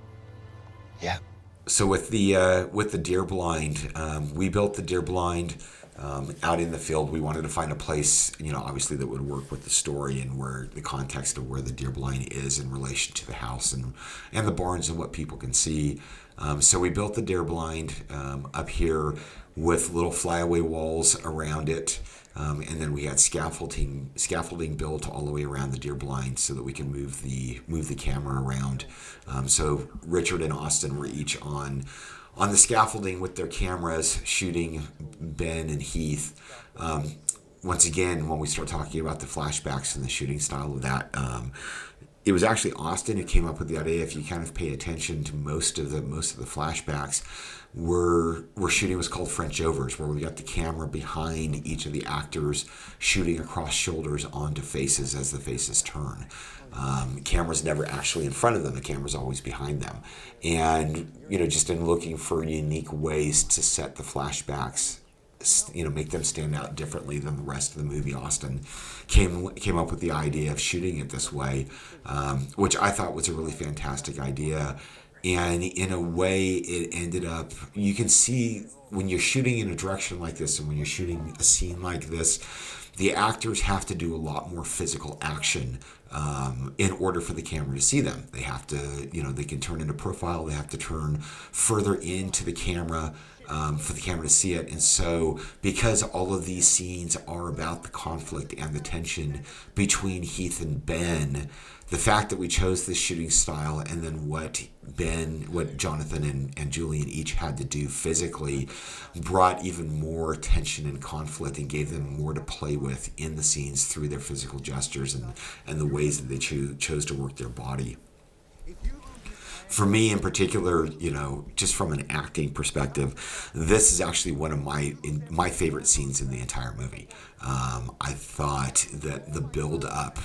Yeah. So with the deer blind, we built the deer blind out in the field. We wanted to find a place, obviously that would work with the story and where the context of where the deer blind is in relation to the house and the barns and what people can see. So we built the deer blind up here with little flyaway walls around it. And then we had scaffolding built all the way around the deer blind so that we can move the camera around. So Richard and Austin were each on the scaffolding with their cameras shooting Ben and Heath. Once again, when we start talking about the flashbacks and the shooting style of that, it was actually Austin who came up with the idea. If you kind of pay attention to most of the flashbacks, we're shooting what's called French overs, where we got the camera behind each of the actors shooting across shoulders onto faces as the faces turn. Camera's never actually in front of them. The camera's always behind them. And, just in looking for unique ways to set the flashbacks, make them stand out differently than the rest of the movie, Austin came up with the idea of shooting it this way, which I thought was a really fantastic idea. And in a way, it ended up, you can see when you're shooting in a direction like this and when you're shooting a scene like this, the actors have to do a lot more physical action in order for the camera to see them. They have to, they can turn into profile, they have to turn further into the camera for the camera to see it. And so because all of these scenes are about the conflict and the tension between Heath and Ben, the fact that we chose this shooting style and then what Jonathan and Julian each had to do physically brought even more tension and conflict and gave them more to play with in the scenes through their physical gestures and the ways that they chose to work their body. For me in particular, just from an acting perspective, this is actually one of my favorite scenes in the entire movie. I thought that the build up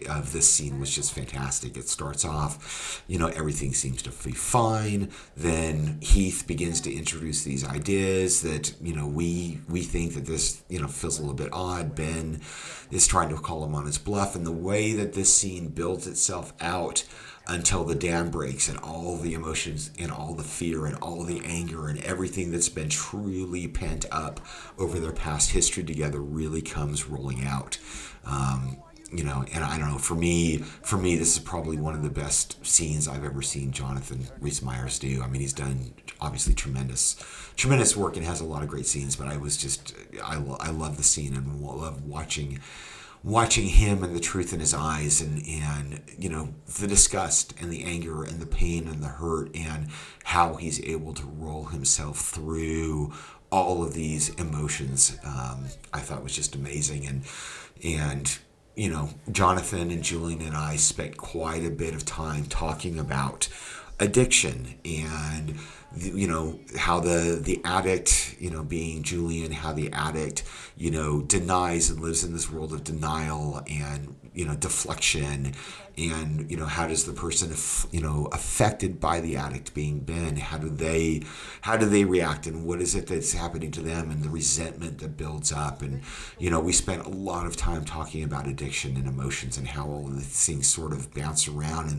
of this scene was just fantastic. It starts off, everything seems to be fine. Then Heath begins to introduce these ideas that, we think that this, feels a little bit odd. Ben is trying to call him on his bluff, and the way that this scene builds itself out until the dam breaks and all the emotions and all the fear and all the anger and everything that's been truly pent up over their past history together really comes rolling out. And I don't know, for me, this is probably one of the best scenes I've ever seen Jonathan Rhys-Meyers do. I mean, he's done obviously tremendous work and has a lot of great scenes, but I love the scene and love watching watching him and the truth in his eyes, and the disgust and the anger and the pain and the hurt, and how he's able to roll himself through all of these emotions, I thought was just amazing. And Jonathan and Julian and I spent quite a bit of time talking about addiction, and how the addict, being Julian, how the addict, denies and lives in this world of denial and, deflection, and, how does the person, affected by the addict being Ben, how do they react, and what is it that's happening to them, and the resentment that builds up. And, we spent a lot of time talking about addiction and emotions and how all of these things sort of bounce around,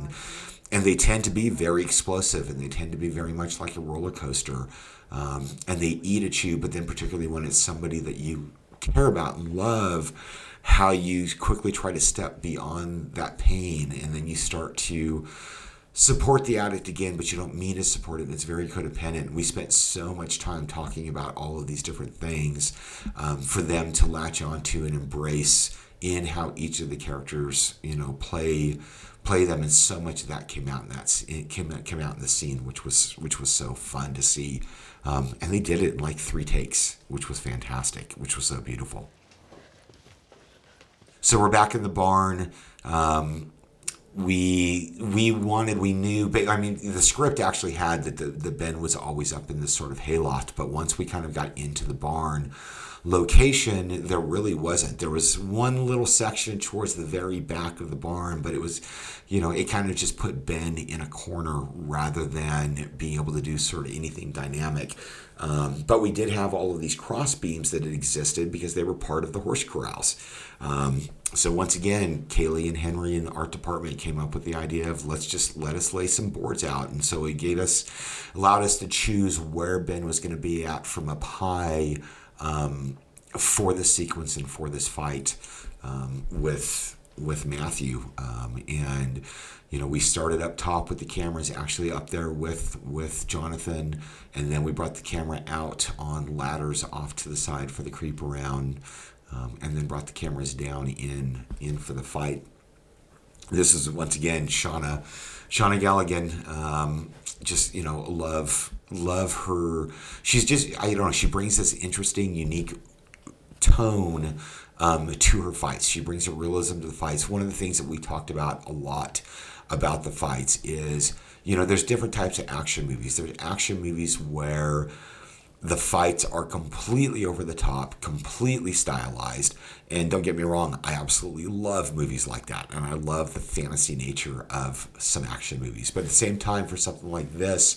and they tend to be very explosive, and they tend to be very much like a roller coaster. And they eat at you, but then particularly when it's somebody that you care about and love, how you quickly try to step beyond that pain, and then you start to support the addict again, but you don't mean to support it, and it's very codependent. We spent so much time talking about all of these different things for them to latch onto and embrace in how each of the characters, play them, and so much of that came out in the scene, which was so fun to see, and they did it in like 3 takes, which was fantastic, which was so beautiful. So we're back in the barn. We knew, but I mean, the script actually had that the Ben was always up in this sort of hayloft, but once we kind of got into the barn location, there really wasn't. There was one little section towards the very back of the barn, but it was, it kind of just put Ben in a corner rather than being able to do sort of anything dynamic. But we did have all of these cross beams that had existed because they were part of the horse corrals. So once again, Kaylee and Henry in the art department came up with the idea of let us lay some boards out. And so it allowed us to choose where Ben was going to be at from up high, for this sequence and for this fight with Matthew, and we started up top with the cameras actually up there with Jonathan, and then we brought the camera out on ladders off to the side for the creep around, and then brought the cameras down in for the fight. This is once again Shauna Galligan. Just love her. She's just, she brings this interesting, unique tone to her fights. She brings a realism to the fights. One of the things that we talked about a lot about the fights is, there's different types of action movies. There's action movies where the fights are completely over the top, completely stylized. And don't get me wrong, I absolutely love movies like that. And I love the fantasy nature of some action movies. But at the same time, for something like this,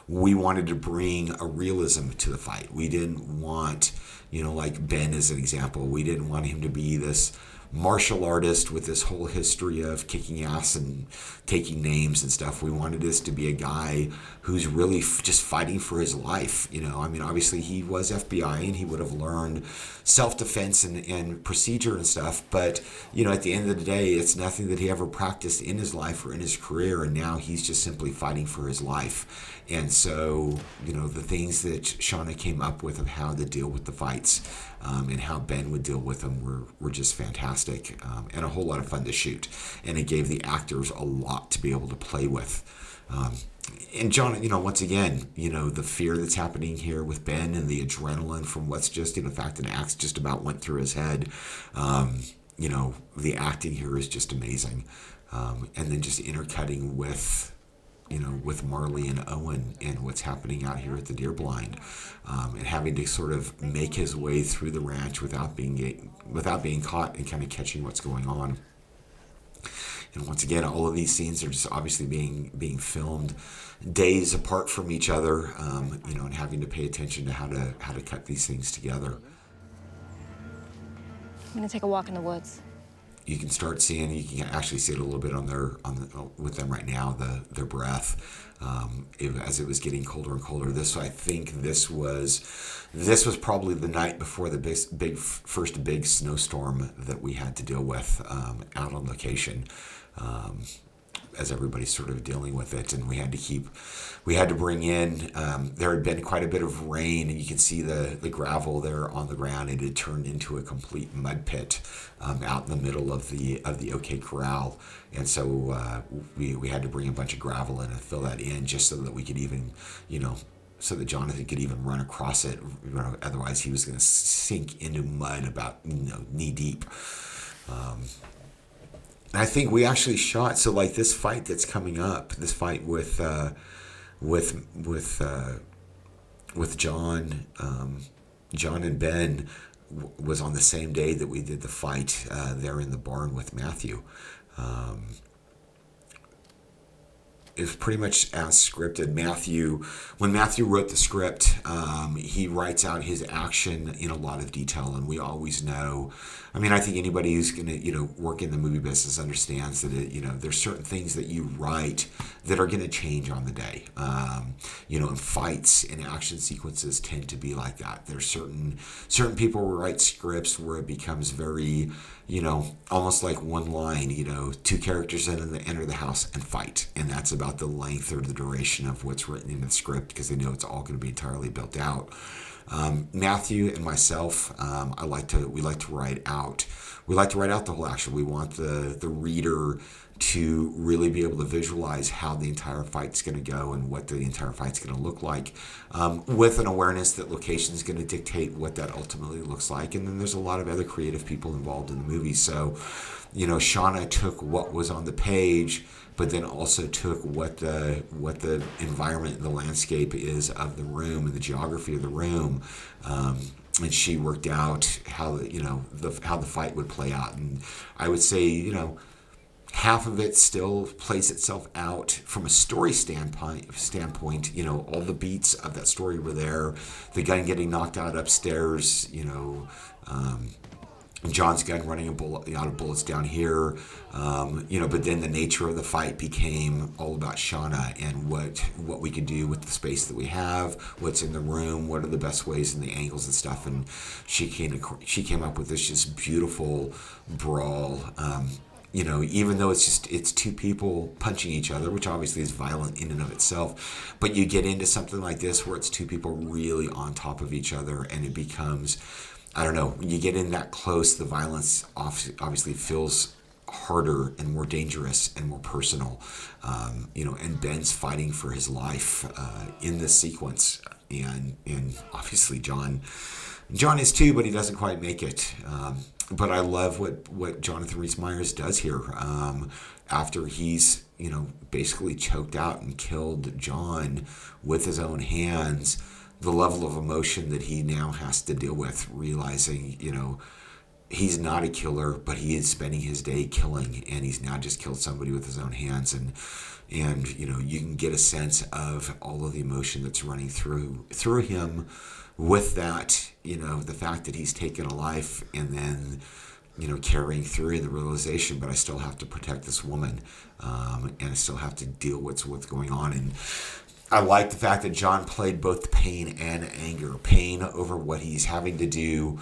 we wanted to bring a realism to the fight. We didn't want, like Ben as an example, we didn't want him to be this martial artist with this whole history of kicking ass and taking names and stuff. We wanted this to be a guy who's really just fighting for his life. Obviously he was FBI and he would have learned self-defense and procedure and stuff, but at the end of the day, it's nothing that he ever practiced in his life or in his career, and now he's just simply fighting for his life. And so the things that Shauna came up with of how to deal with the fights, and how Ben would deal with them were just fantastic, and a whole lot of fun to shoot, and it gave the actors a lot to be able to play with. And John, once again, the fear that's happening here with Ben and the adrenaline from what's just, in fact, an axe just about went through his head. The acting here is just amazing. And then just intercutting with Marley and Owen and what's happening out here at the deer blind, and having to sort of make his way through the ranch without being caught and kind of catching what's going on. And once again, all of these scenes are just obviously being filmed days apart from each other, and having to pay attention to how to cut these things together. I'm gonna take a walk in the woods. You can start seeing, you can actually see it a little bit with them right now, their breath, as it was getting colder and colder. I think this was probably the night before the first big snowstorm that we had to deal with out on location. as everybody's sort of dealing with it. And we had to bring in, there had been quite a bit of rain, and you can see the gravel there on the ground. It had turned into a complete mud pit out in the middle of the OK Corral. And so we had to bring a bunch of gravel in and fill that in just so that we could even, so that Jonathan could even run across it. Otherwise he was going to sink into mud about knee deep. And I think we actually shot, so like this fight that's coming up, this fight with John, John and Ben was on the same day that we did the fight there in the barn with Matthew. It was pretty much as scripted. When Matthew wrote the script, he writes out his action in a lot of detail, and we always know. I mean, I think anybody who's going to, work in the movie business understands that there's certain things that you write that are going to change on the day. And fights and action sequences tend to be like that. There's certain people who write scripts where it becomes very, almost like one line. Two characters enter the house and fight, and that's about the length or the duration of what's written in the script because they know it's all going to be entirely built out. Matthew and myself, we like to write out. We like to write out the whole action. We want the reader to really be able to visualize how the entire fight's going to go and what the entire fight's going to look like, with an awareness that location is going to dictate what that ultimately looks like. And then there's a lot of other creative people involved in the movie. So, Shauna took what was on the page, but then also took what the environment, the landscape is of the room and the geography of the room, and she worked out how the fight would play out. And I would say half of it still plays itself out from a story standpoint. All the beats of that story were there. The gun getting knocked out upstairs. John's gun running out of bullets down here, but then the nature of the fight became all about Shauna and what we could do with the space that we have, what's in the room, what are the best ways and the angles and stuff. And she came up with this just beautiful brawl. Even though it's two people punching each other, which obviously is violent in and of itself, but you get into something like this where it's two people really on top of each other, and it becomes, I don't know, when you get in that close, the violence obviously feels harder and more dangerous and more personal. And Ben's fighting for his life in this sequence, and obviously John is too, but he doesn't quite make it. But I love what Jonathan Rhys-Meyers does here. After he's basically choked out and killed John with his own hands, the level of emotion that he now has to deal with, realizing, he's not a killer, but he is spending his day killing, and he's now just killed somebody with his own hands. And you can get a sense of all of the emotion that's running through him with that, the fact that he's taken a life, and then, carrying through the realization, but I still have to protect this woman, and I still have to deal with what's going on. And I like the fact that John played both pain and anger. Pain over what he's having to do,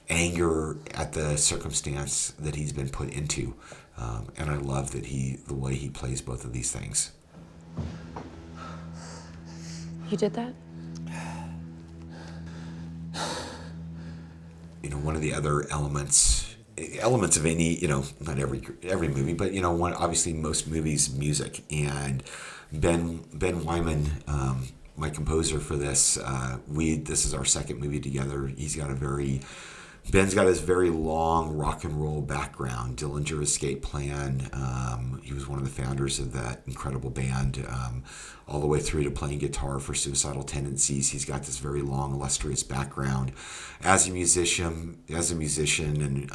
anger at the circumstance that he's been put into. And I love that the way he plays both of these things. You did that? One of the other elements of any, not every movie, but obviously most movies, music. And Ben Wyman, my composer for this, this is our second movie together. Ben's got this very long rock and roll background. Dillinger Escape Plan. He was one of the founders of that incredible band, all the way through to playing guitar for Suicidal Tendencies. He's got this very long, illustrious background as a musician, and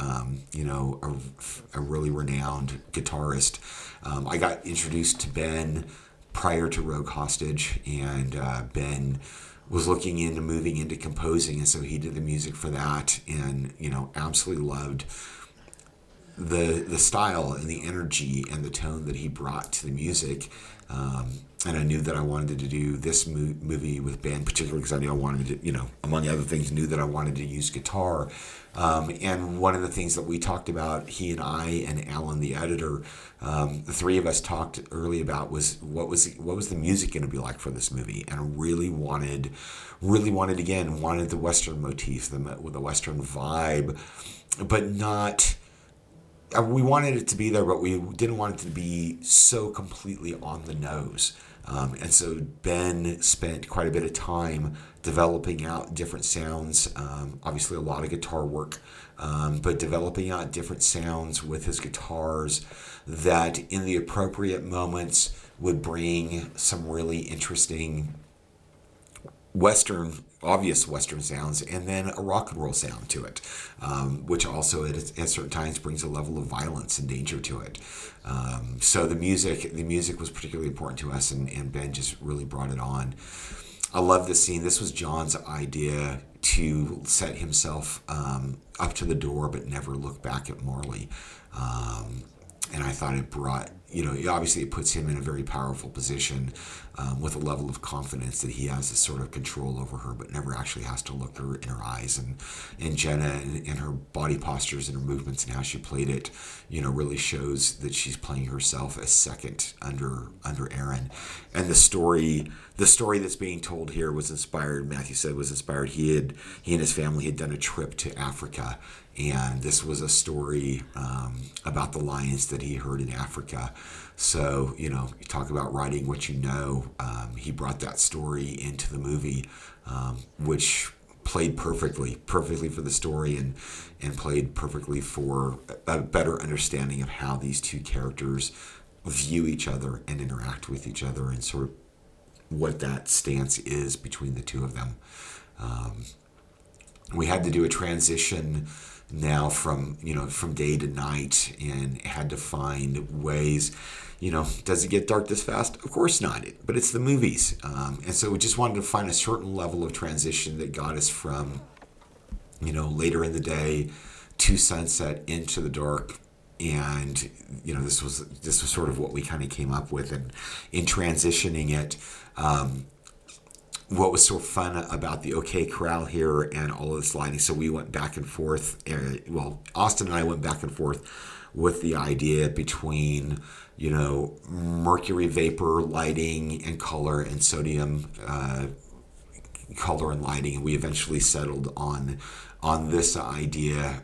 a really renowned guitarist. I got introduced to Ben prior to Rogue Hostage, and Ben was looking into moving into composing, and so he did the music for that, and absolutely loved the style and the energy and the tone that he brought to the music. And I knew that I wanted to do this movie with Ben, particularly because I knew I wanted to, among other things, knew that I wanted to use guitar. And one of the things that we talked about, he and I and Alan, the editor, the three of us talked early about was what was the music going to be like for this movie, and really wanted the Western motif, the Western vibe, but not. We wanted it to be there, but we didn't want it to be so completely on the nose. And so Ben spent quite a bit of time developing out different sounds, obviously a lot of guitar work, but developing out different sounds with his guitars that in the appropriate moments would bring some really interesting obvious Western sounds, and then a rock and roll sound to it, which also at certain times brings a level of violence and danger to it. So the music was particularly important to us, and Ben just really brought it on. I love this scene. This was John's idea to set himself up to the door, but never look back at Marley. And I thought it brought, obviously it puts him in a very powerful position with a level of confidence that he has this sort of control over her, but never actually has to look her in her eyes. And Jenna and her body postures and her movements and how she played it, really shows that she's playing herself as second under Aaron. And the story that's being told here was inspired, Matthew said was inspired. He and his family had done a trip to Africa, and this was a story about the lions that he heard in Africa. So, you talk about writing what you know. He brought that story into the movie, which played perfectly for the story, and played perfectly for a better understanding of how these two characters view each other and interact with each other, and sort of what that stance is between the two of them. We had to do a transition now from day to night, and had to find ways. Does it get dark this fast? Of course not, but it's the movies. And so we just wanted to find a certain level of transition that got us from, later in the day to sunset into the dark. And, this was sort of what we kind of came up with. And in transitioning it, what was so fun about the OK Corral here and all of this lighting, so we went back and forth. Austin and I went back and forth with the idea between, mercury vapor lighting and color, and sodium color and lighting. And we eventually settled on this idea.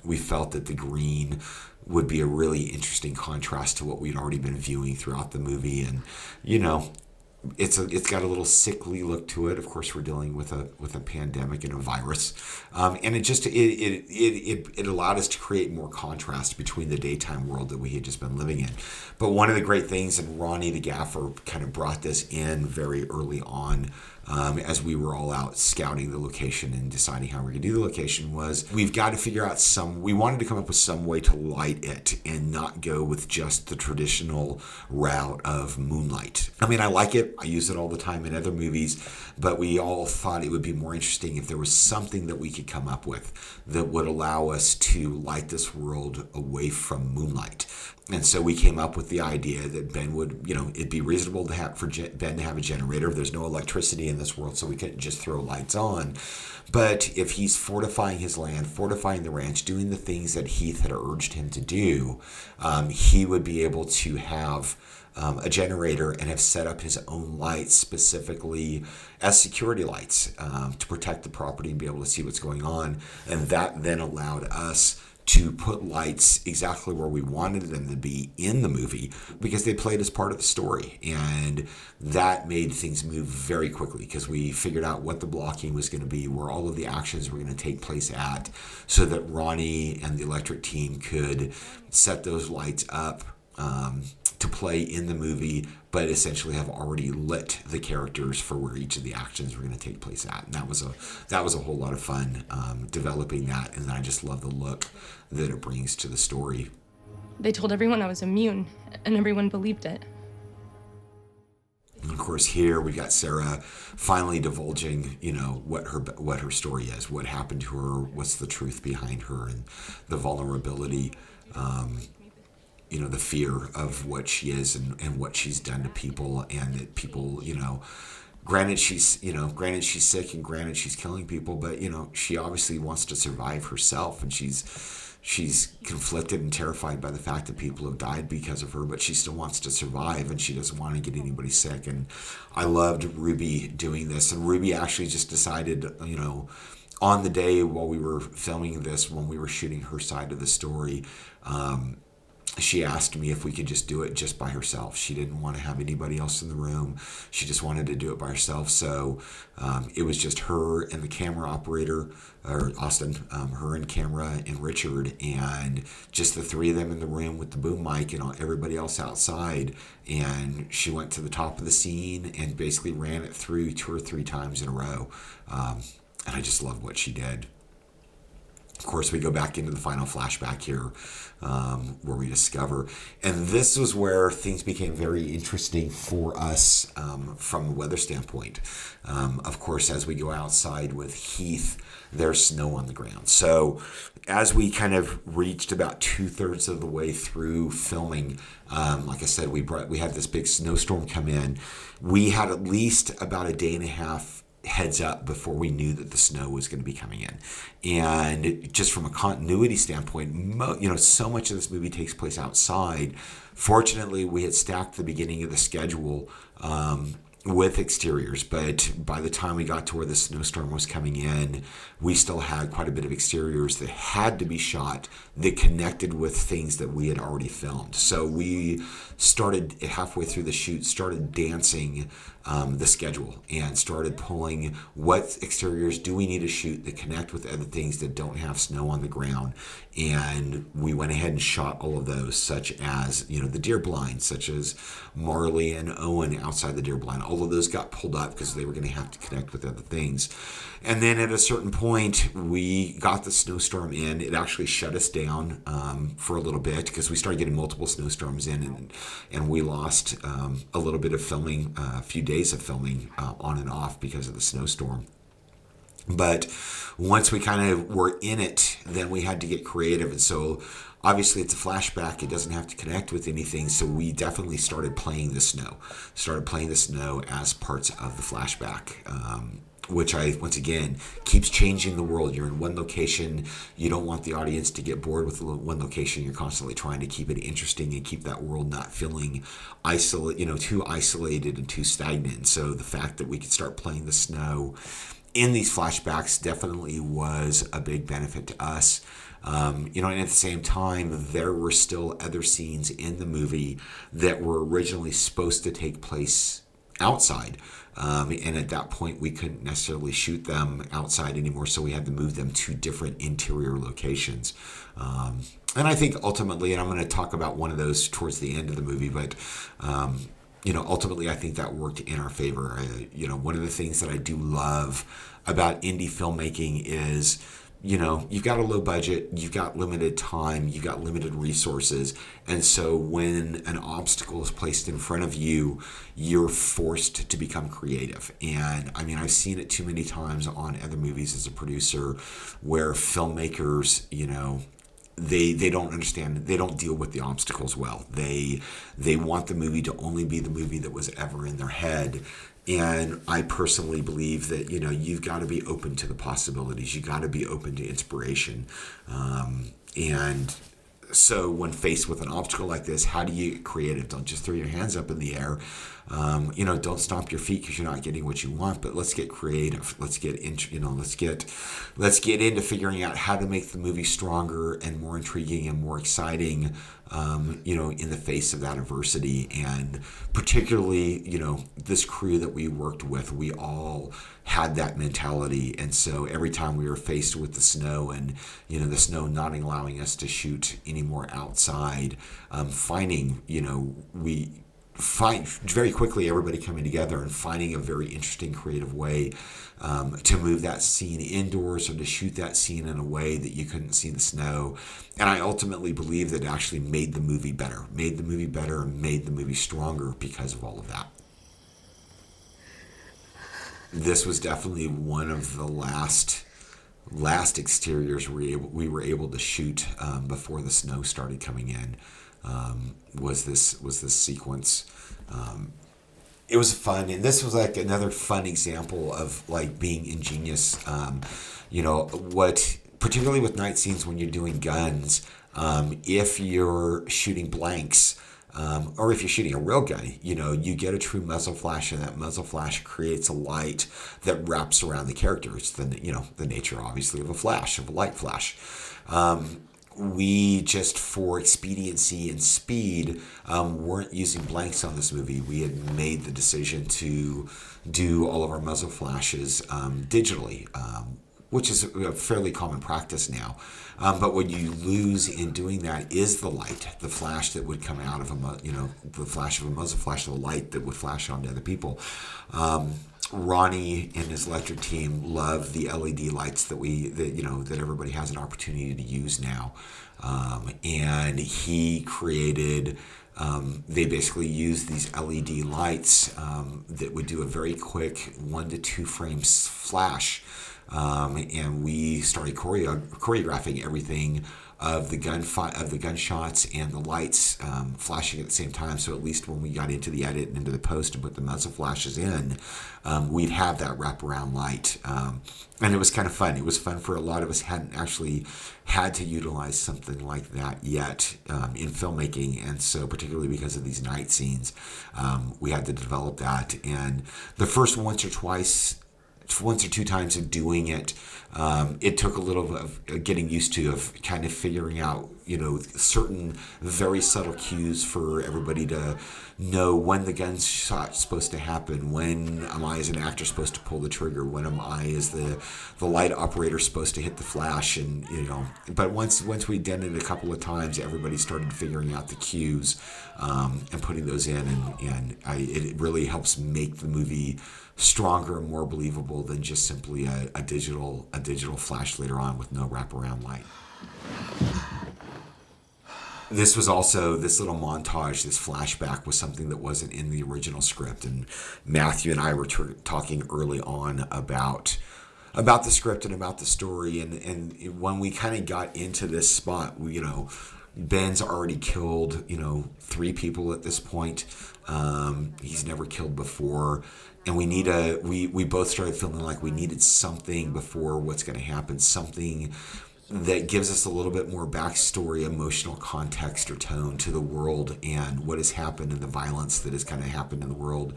We felt that the green would be a really interesting contrast to what we'd already been viewing throughout the movie. And, it's got a little sickly look to it. Of course, we're dealing with a pandemic and a virus, and it allowed us to create more contrast between the daytime world that we had just been living in. But one of the great things, and Ronnie the gaffer kind of brought this in very early on, as we were all out scouting the location and deciding how we're going to do the location, was we've got to figure out we wanted to come up with some way to light it and not go with just the traditional route of moonlight. I mean, I like it. I use it all the time in other movies, but we all thought it would be more interesting if there was something that we could come up with that would allow us to light this world away from moonlight. And so we came up with the idea that Ben would, it'd be reasonable for Ben to have a generator. There's no electricity in this world, so we couldn't just throw lights on. But if he's fortifying his land, fortifying the ranch, doing the things that Heath had urged him to do, he would be able to have a generator and have set up his own lights specifically as security lights to protect the property and be able to see what's going on. And that then allowed us to put lights exactly where we wanted them to be in the movie, because they played as part of the story. And that made things move very quickly, because we figured out what the blocking was going to be, where all of the actions were going to take place at, so that Ronnie and the electric team could set those lights up to play in the movie, but essentially have already lit the characters for where each of the actions were going to take place at. And that was a whole lot of fun developing that, and I just love the look that it brings to the story. They told everyone I was immune, and everyone believed it. And of course, here we got Sarah finally divulging, what her story is, what happened to her, what's the truth behind her, and the vulnerability. the fear of what she is and what she's done to people, and that people, granted she's sick, and granted she's killing people, but she obviously wants to survive herself, and she's conflicted and terrified by the fact that people have died because of her, but she still wants to survive, and she doesn't want to get anybody sick. And I loved Ruby doing this, and Ruby actually just decided, on the day while we were filming this, when we were shooting her side of the story, she asked me if we could just do it just by herself. She didn't want to have anybody else in the room. She just wanted to do it by herself. So it was just her and the camera operator, or Austin, her and camera and Richard, and just the three of them in the room with the boom mic and everybody else outside. And she went to the top of the scene and basically ran it through 2 or 3 times in a row. And I just love what she did. Of course, we go back into the final flashback here, where we discover, and this was where things became very interesting for us from a weather standpoint. Of course, as we go outside with Heath, there's snow on the ground. So as we kind of reached about 2/3 of the way through filming, like I said, we had this big snowstorm come in. We had at least about a day and a half heads up before we knew that the snow was going to be coming in. And just from a continuity standpoint, so much of this movie takes place outside. Fortunately, we had stacked the beginning of the schedule with exteriors, but by the time we got to where the snowstorm was coming in, we still had quite a bit of exteriors that had to be shot that connected with things that we had already filmed. So we started halfway through the shoot, started dancing the schedule and started pulling what exteriors do we need to shoot that connect with other things that don't have snow on the ground. And we went ahead and shot all of those, such as, the deer blind, such as Marley and Owen outside the deer blind. All of those got pulled up because they were going to have to connect with other things. And then at a certain point, we got the snowstorm in. It actually shut us down for a little bit because we started getting multiple snowstorms in, and we lost a little bit of filming, a few days of filming on and off because of the snowstorm. But once we kind of were in it, then we had to get creative. And so obviously it's a flashback. It doesn't have to connect with anything. So we definitely started playing the snow as parts of the flashback. Which once again, keeps changing the world. You're in one location. You don't want the audience to get bored with one location. You're constantly trying to keep it interesting and keep that world not feeling too isolated and too stagnant. So the fact that we could start playing the snow in these flashbacks definitely was a big benefit to us. And at the same time, there were still other scenes in the movie that were originally supposed to take place outside. And at that point, we couldn't necessarily shoot them outside anymore, so we had to move them to different interior locations. And I think ultimately, and I'm going to talk about one of those towards the end of the movie, but ultimately I think that worked in our favor. One of the things that I do love about indie filmmaking is, you've got a low budget, you've got limited time, you've got limited resources. And so when an obstacle is placed in front of you, you're forced to become creative. And I've seen it too many times on other movies as a producer where filmmakers, they don't understand, they don't deal with the obstacles well. They want the movie to only be the movie that was ever in their head. And I personally believe that, you've got to be open to the possibilities. You got to be open to inspiration. And so when faced with an obstacle like this, how do you get creative? Don't just throw your hands up in the air. Don't stomp your feet because you're not getting what you want, but let's get creative. Let's get into figuring out how to make the movie stronger and more intriguing and more exciting, in the face of that adversity. And particularly, this crew that we worked with, we all had that mentality. And so every time we were faced with the snow and, the snow not allowing us to shoot anymore outside, we find very quickly everybody coming together and finding a very interesting creative way to move that scene indoors or to shoot that scene in a way that you couldn't see the snow. And I ultimately believe that it actually made the movie better and made the movie stronger because of all of that. This was definitely one of the last exteriors we were able to shoot before the snow started coming in. was this sequence. It was fun, and this was like another fun example of like being ingenious. What particularly with night scenes when you're doing guns, if you're shooting blanks. Or if you're shooting a real gun, you get a true muzzle flash, and that muzzle flash creates a light that wraps around the character. It's the nature, obviously, of a light flash. We just, for expediency and speed, weren't using blanks on this movie. We had made the decision to do all of our muzzle flashes digitally, which is a fairly common practice now. But what you lose in doing that is the light, the flash that would come out of the flash of a muzzle flash, the light that would flash onto other people. Ronnie and his electric team love the LED lights that everybody has an opportunity to use now, and he created. They basically used these LED lights that would do a very quick 1 to 2 frames flash, and we started choreographing everything of the gunshots and the lights flashing at the same time. So at least when we got into the edit and into the post and put the muzzle flashes in, we'd have that wraparound light. And it was kind of fun. It was fun for a lot of us hadn't actually had to utilize something like that yet in filmmaking. And so particularly because of these night scenes, we had to develop that. And the first once or two times of doing it, it took a little bit of getting used to, of kind of figuring out, certain very subtle cues for everybody to know when the gunshot's supposed to happen, when am I as an actor supposed to pull the trigger, when am I as the light operator supposed to hit the flash, and But once we did it a couple of times, everybody started figuring out the cues and putting those in, and it really helps make the movie stronger and more believable than just simply a digital flash later on with no wraparound light. This was also, this little montage, this flashback was something that wasn't in the original script, and Matthew and I were talking early on about the script and about the story, and when we kind of got into this spot, Ben's already killed 3 people at this point. He's never killed before. And we both started feeling like we needed something before what's going to happen, something that gives us a little bit more backstory, emotional context or tone to the world and what has happened and the violence that has kind of happened in the world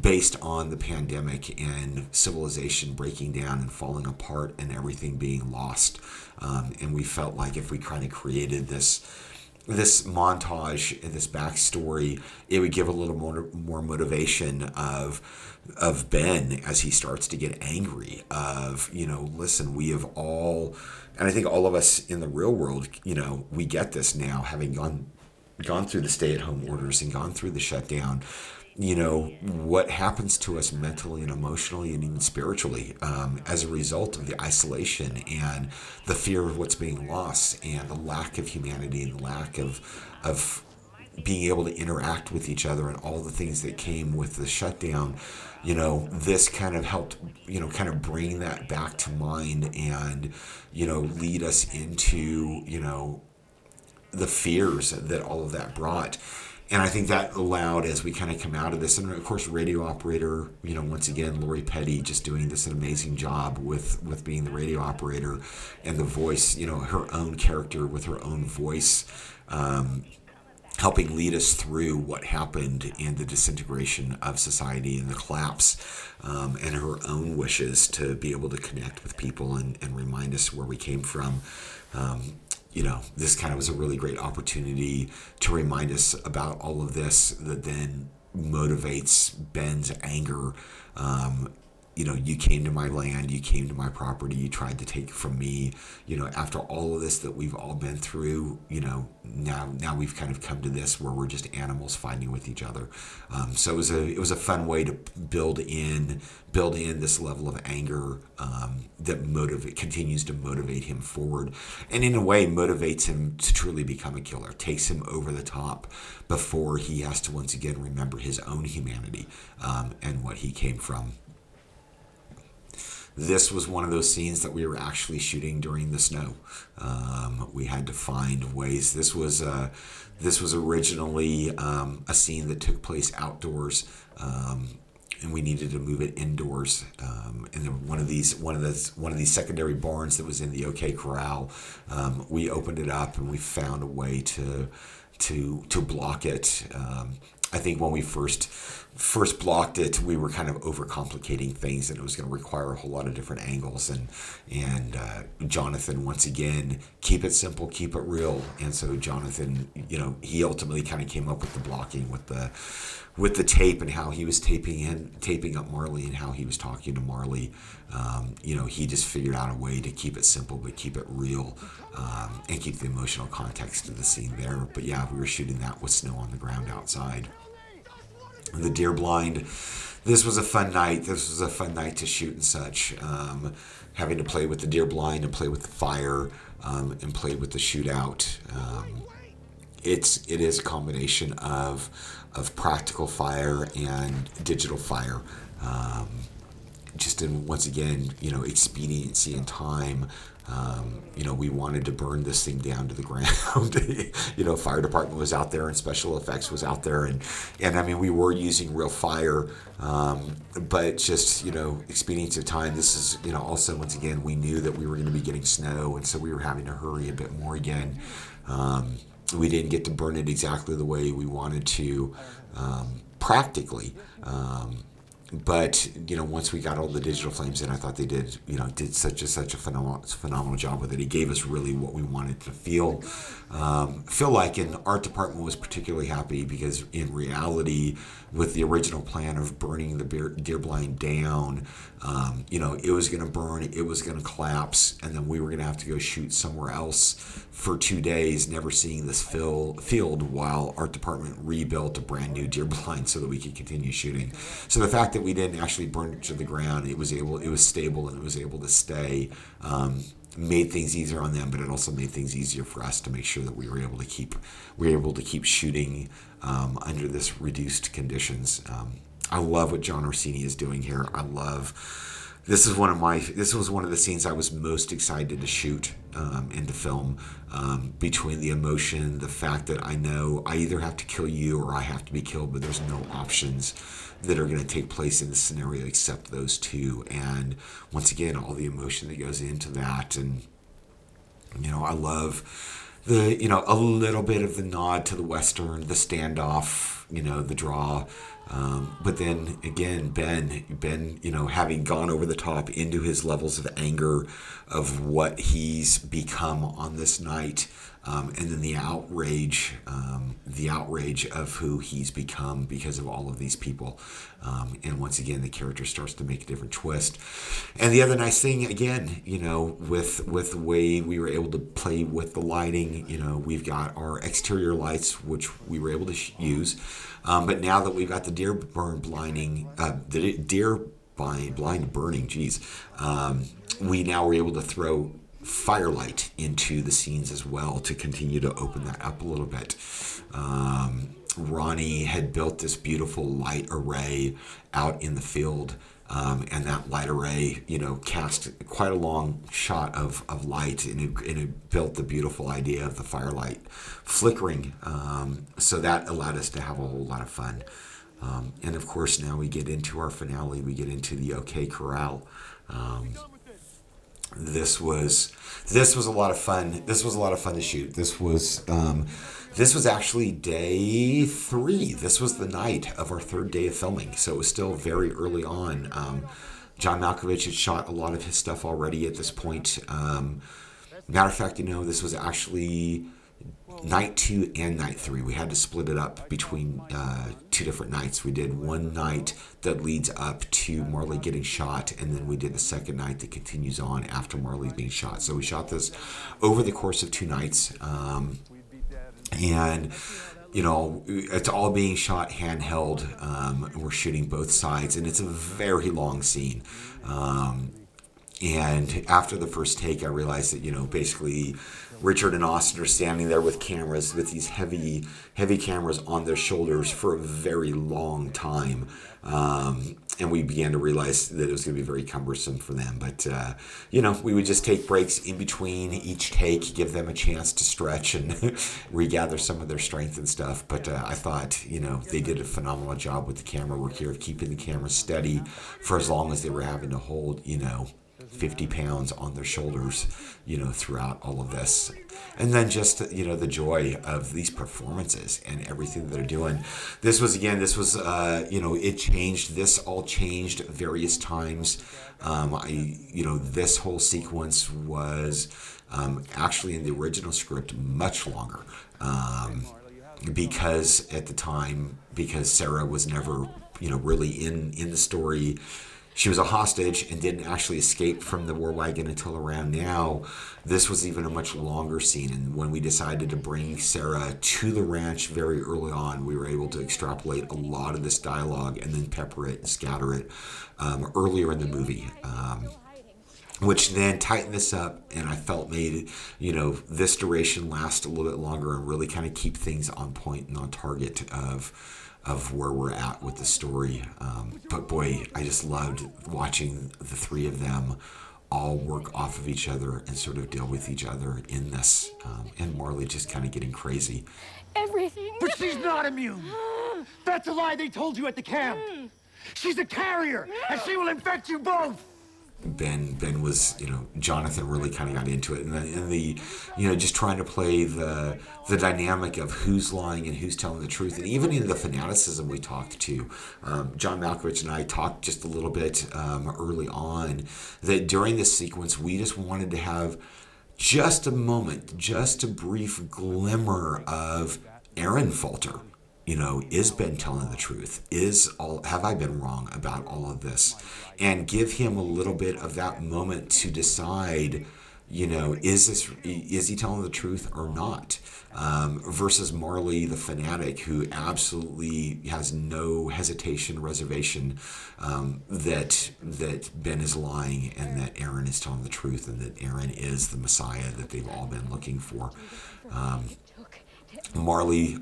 based on the pandemic and civilization breaking down and falling apart and everything being lost. And we felt like if we kind of created this montage, this backstory, it would give a little more motivation of Ben as he starts to get angry. Listen, we have all, and I think all of us in the real world, we get this now, having gone through the stay-at-home orders and gone through the shutdown. What happens to us mentally and emotionally and even spiritually as a result of the isolation and the fear of what's being lost and the lack of humanity and the lack of being able to interact with each other and all the things that came with the shutdown. This kind of helped, kind of bring that back to mind and, lead us into, the fears that all of that brought. And I think that allowed, as we kind of come out of this, and of course, radio operator, once again, Lori Petty just doing this an amazing job with being the radio operator and the voice, her own character with her own voice, helping lead us through what happened in the disintegration of society and the collapse, and her own wishes to be able to connect with people and remind us where we came from. This kind of was a really great opportunity to remind us about all of this that then motivates Ben's anger. You came to my land, you came to my property, you tried to take it from me. After all of this that we've all been through, now we've kind of come to this where we're just animals fighting with each other. So it was a fun way to build in this level of anger that continues to motivate him forward, and in a way motivates him to truly become a killer, takes him over the top before he has to once again remember his own humanity and what he came from. this was one of those scenes that we were actually shooting during the snow. We had to find ways. This was originally a scene that took place outdoors, and we needed to move it indoors. And then one of these secondary barns that was in the OK Corral, we opened it up and we found a way to block it. I think when we first blocked it, we were kind of overcomplicating things, and it was going to require a whole lot of different angles. And Jonathan, once again, keep it simple, keep it real. And so Jonathan, he ultimately kind of came up with the blocking with the tape and how he was taping up Marley and how he was talking to Marley. He just figured out a way to keep it simple but keep it real, and keep the emotional context of the scene there. But yeah, we were shooting that with snow on the ground outside. The deer blind, this was a fun night. This was a fun night to shoot and such. Having to play with the deer blind and play with the fire, and play with the shootout. It is a combination of practical fire and digital fire. Just in, once again, expediency and time. We wanted to burn this thing down to the ground. Fire department was out there and special effects was out there, and I mean, we were using real fire, but just, expediency of time. This is, also, once again, we knew that we were going to be getting snow, and so we were having to hurry a bit more again. We didn't get to burn it exactly the way we wanted to, practically. But once we got all the digital flames in, I thought they did such a phenomenal job with it. It gave us really what we wanted to feel like. And art department was particularly happy because in reality, with the original plan of burning the deer blind down, it was going to burn, it was going to collapse, and then we were going to have to go shoot somewhere else for 2 days, never seeing this field while art department rebuilt a brand new deer blind so that we could continue shooting. So the fact that we didn't actually burn it to the ground, it was stable and it was able to stay, made things easier on them, but it also made things easier for us to make sure that we were able to keep shooting under this reduced conditions. I love what John Orsini is doing here. This was one of the scenes I was most excited to shoot and to film, between the emotion, the fact that I know I either have to kill you or I have to be killed, but there's no options that are going to take place in this scenario except those two. And once again, all the emotion that goes into that. And, I love a little bit of the nod to the Western, the standoff, the draw. But then again, Ben, having gone over the top into his levels of anger of what he's become on this night, and then the outrage of who he's become because of all of these people. And once again, the character starts to make a different twist. And the other nice thing, again, with the way we were able to play with the lighting, we've got our exterior lights, which we were able to use. But now that we've got the deer blind burning, we now were able to throw firelight into the scenes as well to continue to open that up a little bit. Ronnie had built this beautiful light array out in the field, and that light array, cast quite a long shot of light, and it built the beautiful idea of the firelight flickering. So that allowed us to have a whole lot of fun. And of course, now we get into our finale. We get into the OK Corral. This was a lot of fun. This was a lot of fun to shoot. This was actually day 3. This was the night of our 3rd day of filming, so it was still very early on. John Malkovich had shot a lot of his stuff already at this point. Matter of fact, this was actually night 2 and night 3. We had to split it up between 2 different nights. We did one night that leads up to Marley getting shot, and then we did the second night that continues on after Marley's being shot. So we shot this over the course of 2 nights. And it's all being shot handheld. We're shooting both sides, and it's a very long scene. And after the first take, I realized that, basically Richard and Austin are standing there with cameras, with these heavy cameras on their shoulders for a very long time. And we began to realize that it was going to be very cumbersome for them. But, we would just take breaks in between each take, give them a chance to stretch and regather some of their strength and stuff. But I thought, they did a phenomenal job with the camera work here of keeping the camera steady for as long as they were having to hold, 50 pounds on their shoulders, throughout all of this. And then just, the joy of these performances and everything that they're doing. This was, it changed. This all changed various times. This whole sequence was actually in the original script much longer. Because at the time, because Sarah was never, really in the story. She was a hostage and didn't actually escape from the war wagon until around now. This was even a much longer scene. And when we decided to bring Sarah to the ranch very early on, we were able to extrapolate a lot of this dialogue and then pepper it and scatter it earlier in the movie. Which then tightened this up, and I felt made, this duration last a little bit longer and really kind of keep things on point and on target of where we're at with the story. But boy, I just loved watching the three of them all work off of each other and sort of deal with each other in this. And Marley just kind of getting crazy. Everything. But she's not immune. That's a lie they told you at the camp. She's a carrier, and she will infect you both. Ben was, Jonathan really kind of got into it, and the just trying to play the dynamic of who's lying and who's telling the truth, and even in the fanaticism we talked to, John Malkovich and I talked just a little bit early on that during this sequence we just wanted to have just a moment, just a brief glimmer of Aaron falter. Is Ben telling the truth? Have I been wrong about all of this? And give him a little bit of that moment to decide, is he telling the truth or not? Versus Marley, the fanatic, who absolutely has no hesitation, reservation that Ben is lying and that Aaron is telling the truth and that Aaron is the Messiah that they've all been looking for. Marley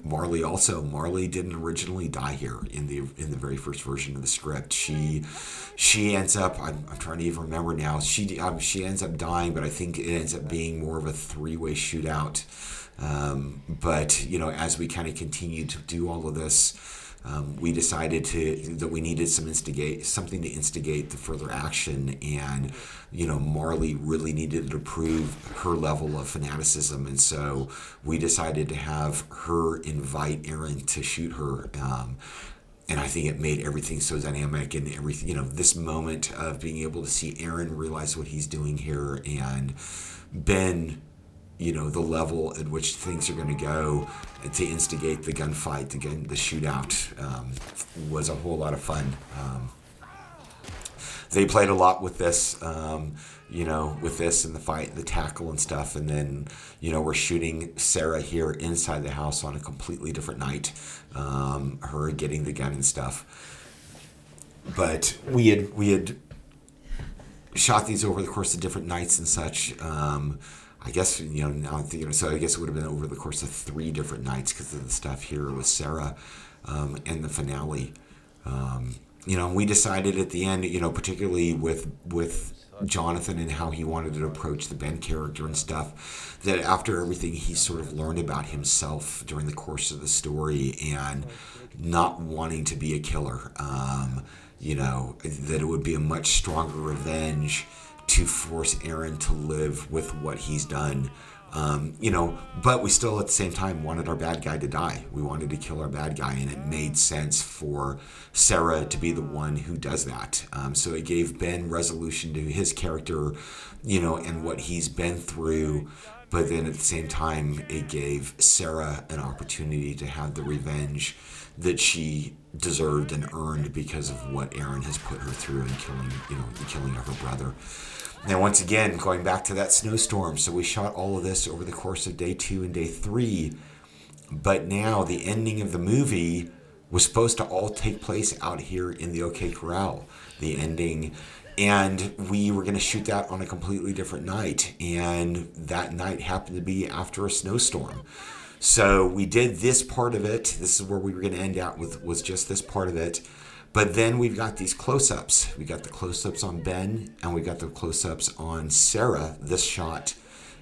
didn't originally die here in the very first version of the script. She ends up, I'm trying to even remember now, she ends up dying, but I think it ends up being more of a three-way shootout. But as we kind of continued to do all of this, we decided that we needed something to instigate the further action, and Marley really needed to prove her level of fanaticism, and so we decided to have her invite Aaron to shoot her. And I think it made everything so dynamic, and everything, this moment of being able to see Aaron realize what he's doing here, and Ben, the level at which things are going to go to instigate the gunfight, the shootout, was a whole lot of fun. They played a lot with this, with this and the fight, the tackle and stuff. And then, we're shooting Sarah here inside the house on a completely different night, her getting the gun and stuff. But we had shot these over the course of different nights and such. I guess, now I'm thinking, so I guess it would have been over the course of 3 different nights because of the stuff here with Sarah and the finale. We decided at the end, particularly with Jonathan and how he wanted to approach the Ben character and stuff, that after everything he sort of learned about himself during the course of the story and not wanting to be a killer, that it would be a much stronger revenge to force Aaron to live with what he's done. But we still at the same time wanted our bad guy to die. We wanted to kill our bad guy, and it made sense for Sarah to be the one who does that. So it gave Ben resolution to his character, and what he's been through. But then at the same time, it gave Sarah an opportunity to have the revenge that she deserved and earned because of what Aaron has put her through in the killing of her brother. And once again, going back to that snowstorm, so we shot all of this over the course of day 2 and day 3, but now the ending of the movie was supposed to all take place out here in the OK Corral. The ending And we were going to shoot that on a completely different night. And that night happened to be after a snowstorm. So we did this part of it. This is where we were going to end out with, was just this part of it. But then we've got these close-ups. We got the close-ups on Ben, and we got the close-ups on Sarah, this shot.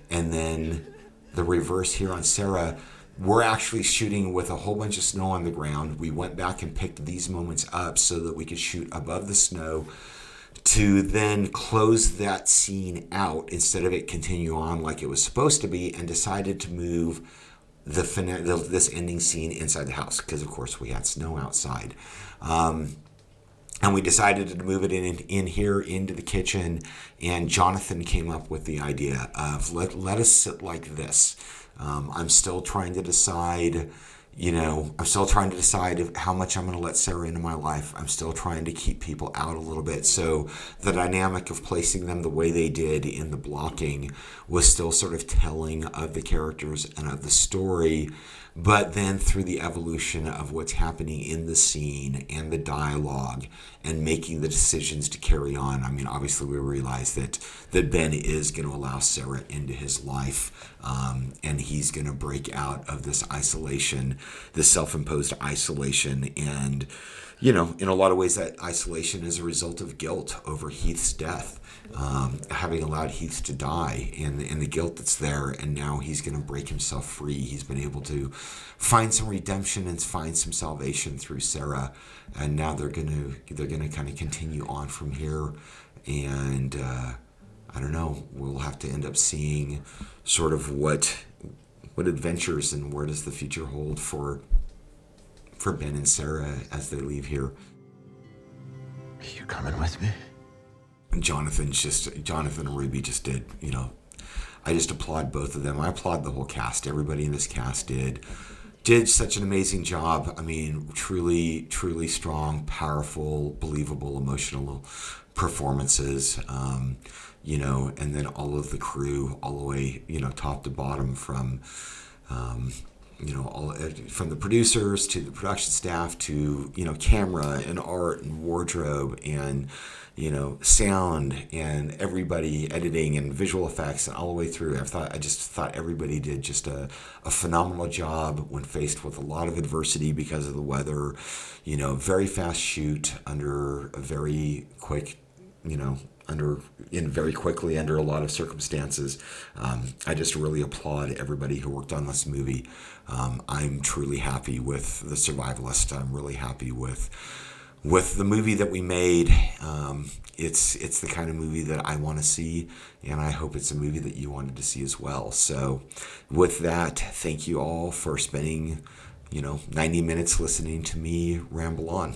And then the reverse here on Sarah. We're actually shooting with a whole bunch of snow on the ground. We went back and picked these moments up so that we could shoot above the snow to then close that scene out instead of it continue on like it was supposed to be, and decided to move this ending scene inside the house because, of course, we had snow outside. And we decided to move it in here into the kitchen, and Jonathan came up with the idea of let us sit like this. I'm still trying to decide, I'm still trying to decide how much I'm going to let Sarah into my life. I'm still trying to keep people out a little bit. So the dynamic of placing them the way they did in the blocking was still sort of telling of the characters and of the story. But then through the evolution of what's happening in the scene and the dialogue and making the decisions to carry on, I mean, obviously we realize that Ben is going to allow Sarah into his life, and he's going to break out of this isolation, this self-imposed isolation. And, in a lot of ways that isolation is a result of guilt over Heath's death. Having allowed Heath to die and the guilt that's there, and now he's going to break himself free. He's been able to find some redemption and find some salvation through Sarah, and now they're going to kind of continue on from here. And I don't know, we'll have to end up seeing sort of what adventures and where does the future hold for Ben and Sarah as they leave here. You coming with me? Jonathan and Ruby just did, I just applaud both of them. I applaud the whole cast. Everybody in this cast did such an amazing job. I mean, truly, truly strong, powerful, believable, emotional performances. And then all of the crew, all the way, top to bottom, from all from the producers to the production staff to camera and art and wardrobe and sound and everybody, editing and visual effects, and all the way through. I just thought everybody did just a phenomenal job when faced with a lot of adversity because of the weather. Very fast shoot under a very quick, very quickly under a lot of circumstances. I just really applaud everybody who worked on this movie. I'm truly happy with The Survivalist. I'm really happy with the movie that we made. It's the kind of movie that I want to see, and I hope it's a movie that you wanted to see as well. So with that, thank you all for spending 90 minutes listening to me ramble on.